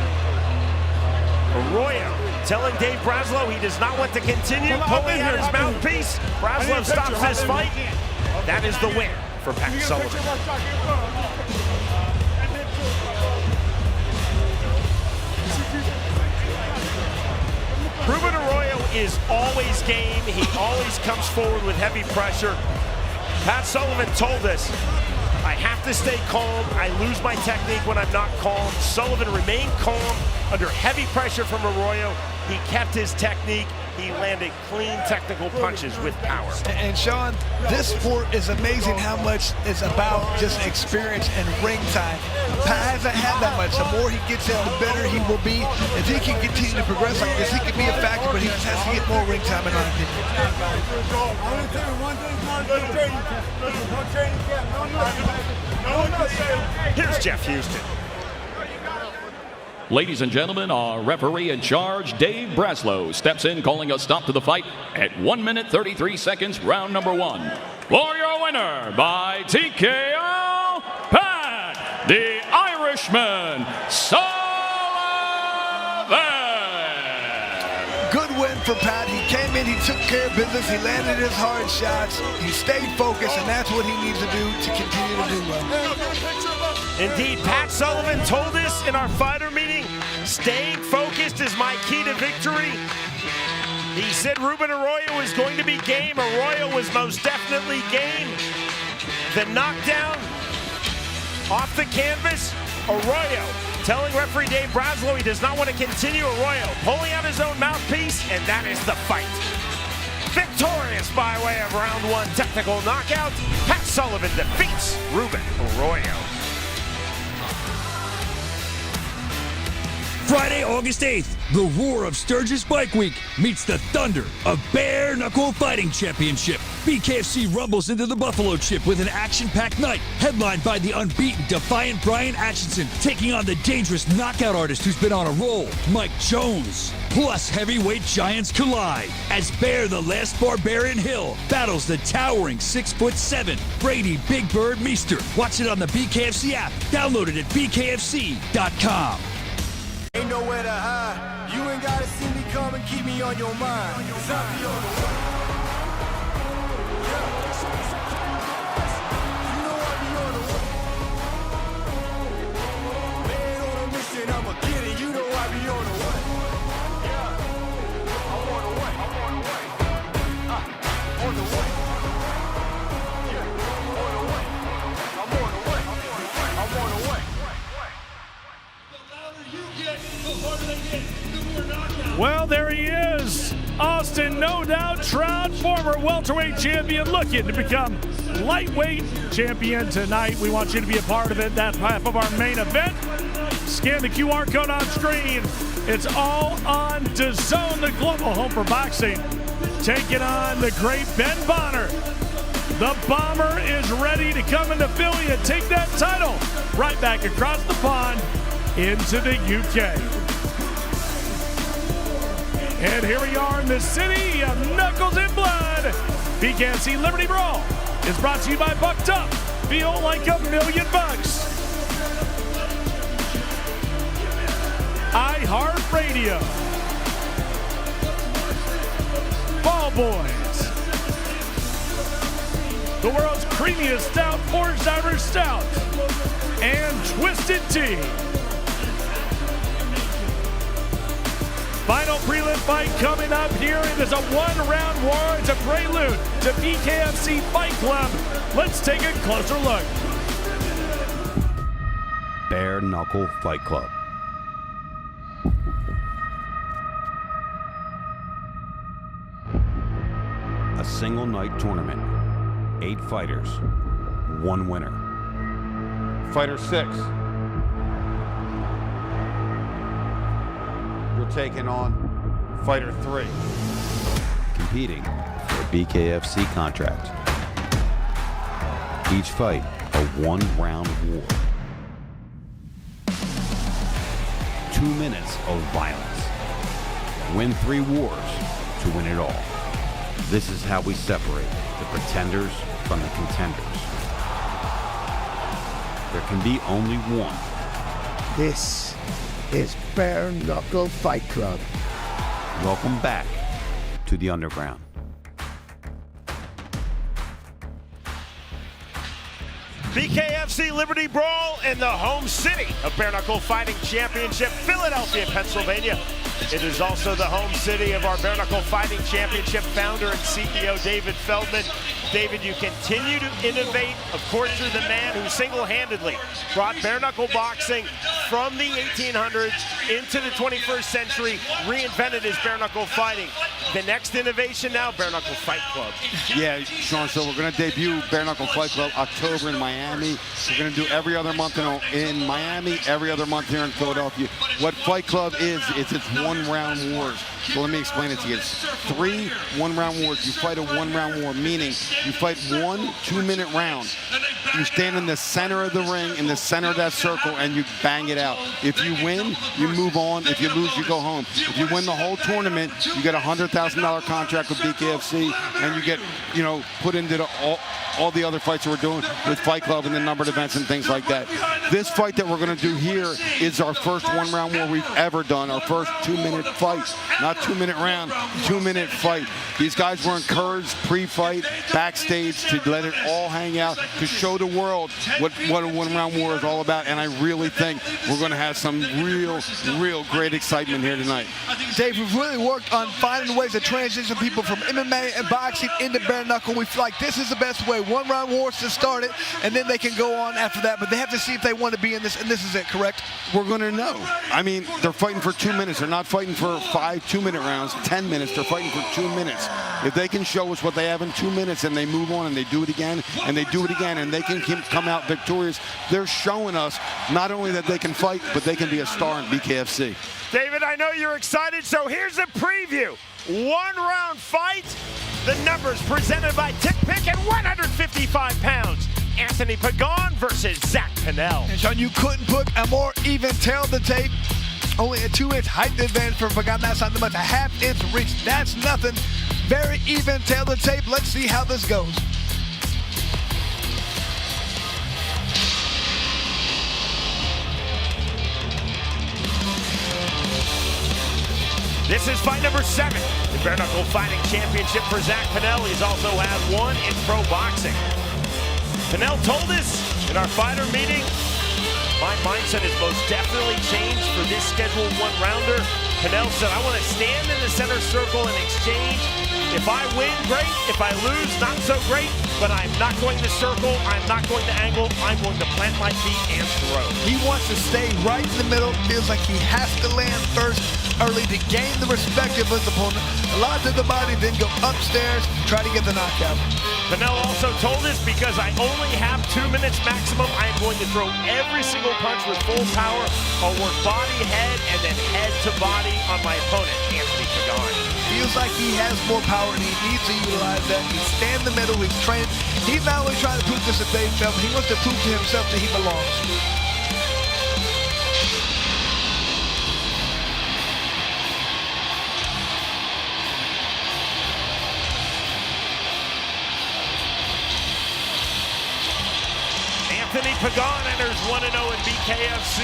Arroyo telling Dave Braslow he does not want to continue, pulling out his mouthpiece. Braslow stops this fight. That is the win for Pat Sullivan. Ruben Arroyo is always game. He always comes forward with heavy pressure. Pat Sullivan told us, I have to stay calm. I lose my technique when I'm not calm. Sullivan remained calm under heavy pressure from Arroyo. He kept his technique. He landed clean technical punches with power. And Sean, this sport is amazing how much it's about just experience and ring time. Pat hasn't had that much. The more he gets in, the better he will be. If he can continue to progress like this, he can be a factor, but he just has to get more ring time in my opinion. Here's Jeff Houston. Ladies and gentlemen, our referee in charge, Dave Braslow, steps in calling a stop to the fight at 1 minute 33 seconds, round number 1. For your winner by TKO, Pat the Irishman Sullivan. Good win for Pat. He came in, he took care of business, he landed his hard shots, he stayed focused, and that's what he needs to do to continue to do well. Indeed, Pat Sullivan told us in our fighter meeting, staying focused is my key to victory. He said Ruben Arroyo was going to be game. Arroyo was most definitely game. The knockdown off the canvas, Arroyo telling referee Dave Braslow he does not want to continue. Arroyo pulling out his own mouthpiece, and that is the fight. Victorious by way of round 1 technical knockout, Pat Sullivan defeats Ruben Arroyo. Friday, August 8th, the roar of Sturgis Bike Week meets the thunder of Bare Knuckle Fighting Championship. BKFC rumbles into the Buffalo Chip with an action-packed night headlined by the unbeaten, defiant Brian Atchison taking on the dangerous knockout artist who's been on a roll, Mike Jones. Plus, heavyweight giants collide as Bear the Last Barbarian Hill battles the towering 6'7" Brady Big Bird Meester. Watch it on the BKFC app. Download it at bkfc.com. Ain't nowhere to hide. You ain't gotta see me come and keep me on your mind. 'Cause I be on the way. Yeah. You know I be on the way. Man on a mission, I'ma get it. You know I be on the way. Yeah. I'm on the way. I'm on the way. On the way. Yeah. On the way. I'm on the way. I'm on the way. Well, there he is, Austin No Doubt Trout, former welterweight champion, looking to become lightweight champion tonight. We want you to be a part of it. That's half of our main event. Scan the QR code on screen. It's all on DAZN, the global home for boxing. Taking on the great Ben Bonner. The Bomber is ready to come into Philly and take that title right back across the pond into the UK. And here we are in the city of Knuckles and Blood. BKFC Liberty Brawl is brought to you by Bucked Up. Feel like $1,000,000. iHeartRadio. Ball Boys. The world's creamiest stout, Orange Irish Stout. And Twisted Tea. Final prelim fight coming up here. It is a one-round war. It's a prelude to BKFC Fight Club. Let's take a closer look. Bare Knuckle Fight Club. A single night tournament. 8 fighters, 1 winner. Fighter 6. You're taking on Fighter 3. Competing for a BKFC contract. Each fight a 1-round war. 2 minutes of violence. Win 3 wars to win it all. This is how we separate the pretenders from the contenders. There can be only one. This is Bare Knuckle Fight Club. Welcome back to the underground. BKFC Liberty Brawl in the home city of Bare Knuckle Fighting Championship, Philadelphia, Pennsylvania. It is also the home city of our Bare Knuckle Fighting Championship founder and CEO, David Feldman. David, you continue to innovate. Of course, you're the man who single-handedly brought bare knuckle boxing from the 1800s into the 21st century, reinvented his bare knuckle fighting. The next innovation now, Bare Knuckle Fight Club. Yeah, Sean, so we're going to debut Bare Knuckle Fight Club October in Miami. We're going to do every other month in Miami, every other month here in Philadelphia. What Fight Club is it's 1-round wars. So let me explain it to you. It's 3 one-round wars. You fight a one-round war, meaning you fight 1 2-minute round. You stand in the center of the ring, in the center of that circle, and you bang it out. If you win, you move on. If you lose, you go home. If you win the whole tournament, you get a $100,000 contract with BKFC, and you get, you know, put into all the other fights that we're doing with Fight Club and the numbered events and things like that. This fight that we're going to do here is our first one-round war we've ever done, our first 2-minute fight. Not 2-minute round, 2-minute fight. These guys were encouraged pre-fight, backstage, to let it all hang out, to show the world what a one-round war is all about, and I really think we're going to have some real great excitement here tonight. Dave, we've really worked on finding ways to transition people from MMA and boxing into bare knuckle. We feel like this is the best way. One-round wars to start it, and then they can go on after that, but they have to see if they want to be in this, and this is it, correct? We're going to know. I mean, they're fighting for 2 minutes. They're not fighting for 5 2-minute rounds, 10 minutes. They're fighting for 2 minutes. If they can show us what they have in 2 minutes and they move on and they do it again and they do it again and they can come out victorious, they're showing us not only that they can fight, but they can be a star in BKFC. David, I know you're excited, so here's a preview. One-round fight. The numbers presented by TickPick at 155 pounds. Anthony Pagan versus Zach Pannell. And Sean, you couldn't put a more even tail to tape. Only a 2-inch height advantage for Pagan. That's not much. A half-inch reach. That's nothing. Very even tail to tape. Let's see how this goes. This is fight number 7, the Bare Knuckle Fighting Championship for Zach Pannell. He's also had 1 in pro boxing. Pannell told us in our fighter meeting, my mindset has most definitely changed for this scheduled one-rounder. Pannell said, I want to stand in the center circle and exchange. If I win, great. If I lose, not so great. But I'm not going to circle. I'm not going to angle. I'm going to plant my feet and throw. He wants to stay right in the middle. Feels like he has to land first early to gain the respect of his opponent. A lot to the body, then go upstairs, try to get the knockout. Pannell also told us, because I only have 2 minutes maximum, I am going to throw every single punch with full power. I'll work body, head, and then head to body on my opponent, Anthony Pagan. Feels like he has more power and he needs to utilize that. He's stand in the middle, he's trained. He's not only trying to prove this to Dave Phelps, he wants to prove to himself that he belongs. Anthony Pagan enters 1-0 in BKFC.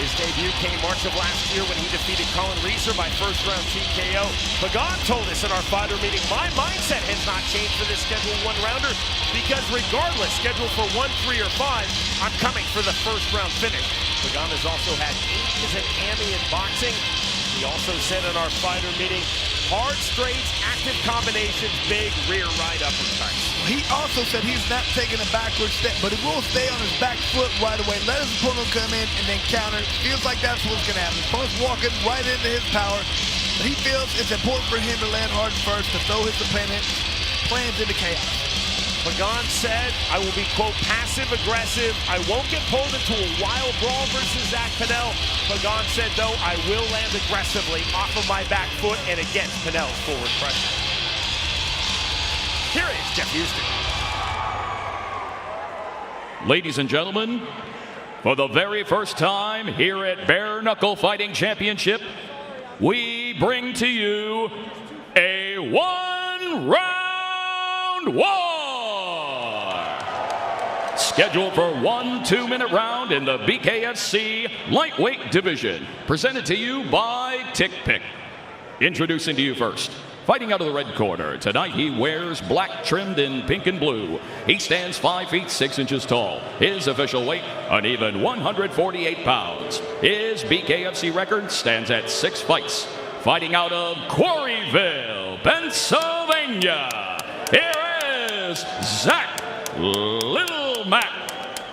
His debut came March of last year when he defeated Colin Reeser by first-round TKO. Pagan told us in our fighter meeting, my mindset has not changed for this scheduled one-rounder because regardless, scheduled for 1, 3, or 5, I'm coming for the first-round finish. Pagan has also had 8 as an Emmy in boxing. He also said in our fighter meeting, hard straights, active combinations, big rear right uppercuts. He also said he's not taking a backward step, but he will stay on his back foot right away. Let his opponent come in and then counter. Feels like that's what's going to happen. His opponent's walking right into his power. He feels it's important for him to land hard first to throw his opponent plans into chaos. Pagan said, I will be, quote, passive-aggressive. I won't get pulled into a wild brawl versus Zach Pannell. Pagan said, though, I will land aggressively off of my back foot and against Pannell's forward pressure. Here is Jeff Houston. Ladies and gentlemen, for the very first time here at Bare Knuckle Fighting Championship, we bring to you a one-round war. Scheduled for 1 2-minute round in the BKFC lightweight division. Presented to you by TickPick. Introducing to you first, fighting out of the red corner. Tonight he wears black trimmed in pink and blue. He stands 5 feet 6 inches tall. His official weight, an even 148 pounds. His BKFC record stands at 6 fights. Fighting out of Quarryville, Pennsylvania. Here is Zach Little Mac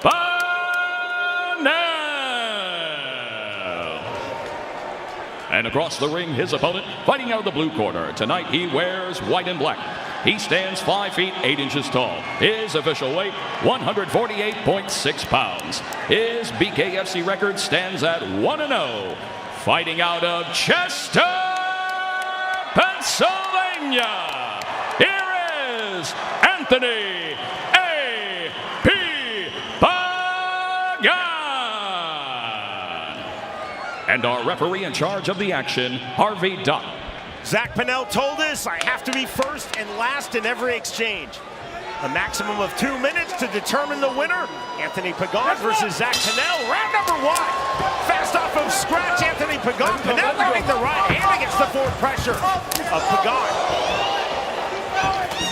Pannell. And across the ring, his opponent, fighting out of the blue corner. Tonight he wears white and black. He stands 5 feet 8 inches tall. His official weight, 148.6 pounds. His BKFC record stands at 1-0. Fighting out of Chester, California, here is Anthony A.P. PAGAN. And our referee in charge of the action, Harvey Duck. Zach Pannell told us, I have to be first and last in every exchange. A maximum of 2 minutes to determine the winner. Anthony PAGAN versus Zach Pannell. Round number 1. Fast off of scratch, Anthony PAGAN. Pannell running the right hand against the forward pressure of PAGAN.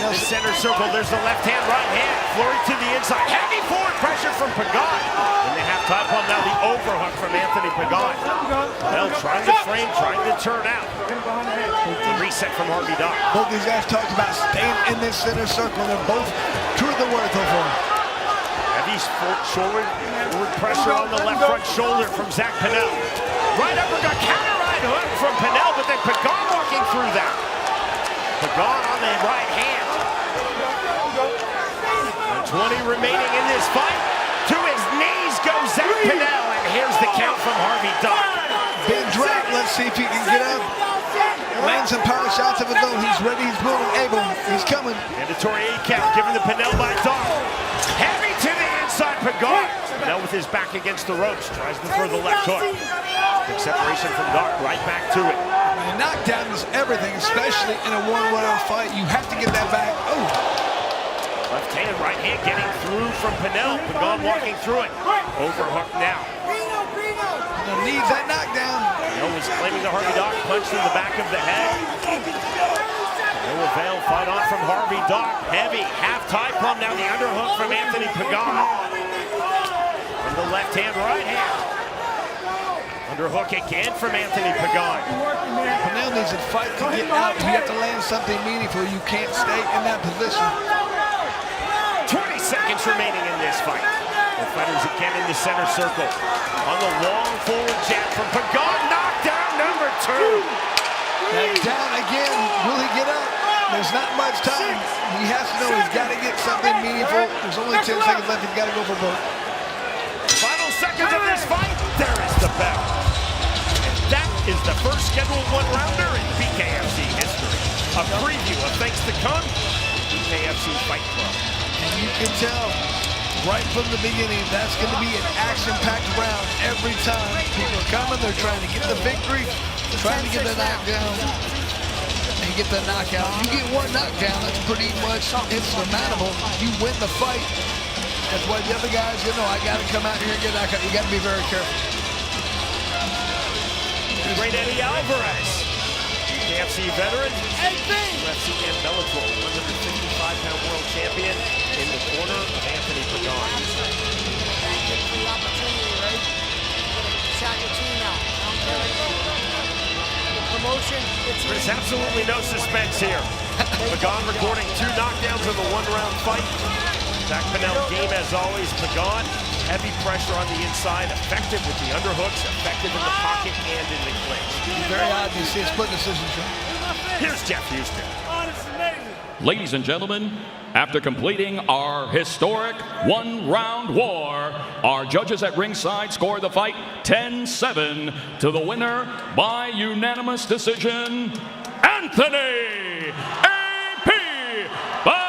In the center circle, there's the left hand, right hand. Flurry to the inside. Heavy forward pressure from PAGAN. And they have time on now the overhook from Anthony PAGAN. Pannell trying to frame, trying to turn out. Reset from Harvey Duck. Both these guys talked about staying in this center circle. They're both true to the word so far. Heavy forward pressure on the left front shoulder from Zach Pannell. Right uppercut, counter right hook from Pannell, but then PAGAN walking through that. PAGAN on the right hand. 20 remaining in this fight. To his knees goes Zach Pannell, and here's the count from Harvey Duck. Big drop. Let's see if he can get up. Land some power shots of his own. He's ready, he's willing, able. He's coming. Mandatory 8 count given to Pannell by Duck. Heavy to the inside, PAGAN. Pannell with his back against the ropes. Tries to throw the left hook. Big separation from Duck. Right back to it. The knockdown is everything, especially in a one-round fight. You have to get that back. Oh. Left hand, right hand getting through from Pannell. PAGAN walking through it. Overhook now. Needs that knockdown. Pannell was claiming the Harvey Duck punch to the back of the head. No avail, fight on from Harvey Duck. Heavy, half tie plumb down the underhook from Anthony PAGAN. From the left hand, right hand. Underhook again from Anthony PAGAN. Pannell needs to fight to get out. You have to land something meaningful. You can't stay in that position. 20 seconds remaining in this fight. The fighters again in the center circle. On the long forward jab from PAGAN. Knockdown number 2. And down again. Will he get up? There's not much time. He has to know he's got to get something meaningful. There's only 10 seconds left. He's got to go for both. Final seconds of this fight. There is the bell. And that is the first scheduled one-rounder in BKFC history. A preview of things to come. BKFC Fight Club. And you can tell right from the beginning, that's going to be an action-packed round every time. People are coming, they're trying to get the victory, trying to get the knockdown, and get the knockout. You get one knockdown, that's pretty much insurmountable. You win the fight. That's why the other guys, you know, I got to come out here and get a knockout. You got to be very careful. Great Eddie Alvarez, KFC veteran, UFC and Bellator 155-pound world champion in the corner of Anthony PAGAN. There's absolutely no suspense here. PAGAN recording 2 knockdowns in the one-round fight. Zach Pannell game as always. PAGAN, heavy pressure on the inside, effective with the underhooks, effective in the pocket and in the clinch. Very odd to see a split decision. Here's Jeff Houston. Ladies and gentlemen, after completing our historic one-round war, our judges at ringside scored the fight 10-7 to the winner by unanimous decision, Anthony A.P. PAGAN.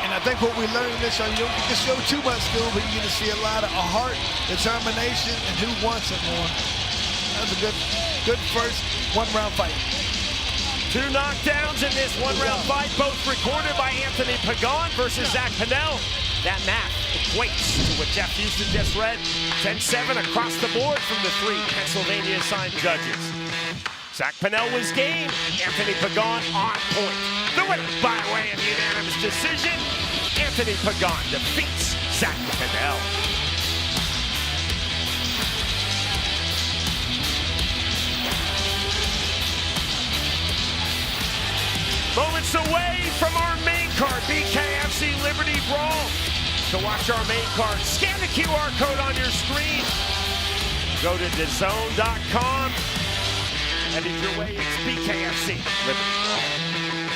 And I think what we learned in this show, you don't get to show too much skill, but you get to see a lot of heart, determination, and who wants it more. That was a good first one-round fight. 2 knockdowns in this one-round fight, both recorded by Anthony PAGAN versus Zach Pannell. That math equates to what Jeff Houston just read. 10-7 across the board from the 3 Pennsylvania-assigned judges. Zach Pannell was game. Anthony PAGAN on point. The winner by way of unanimous decision, Anthony PAGAN defeats Zach Pannell. Moments away from our main card, BKFC Liberty Brawl. To watch our main card, scan the QR code on your screen. Go to DAZN.com. Headed your way, it's BKFC Liberty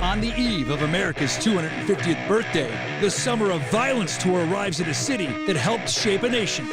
On On the eve of America's 250th birthday, the Summer of Violence Tour arrives at a city that helped shape a nation.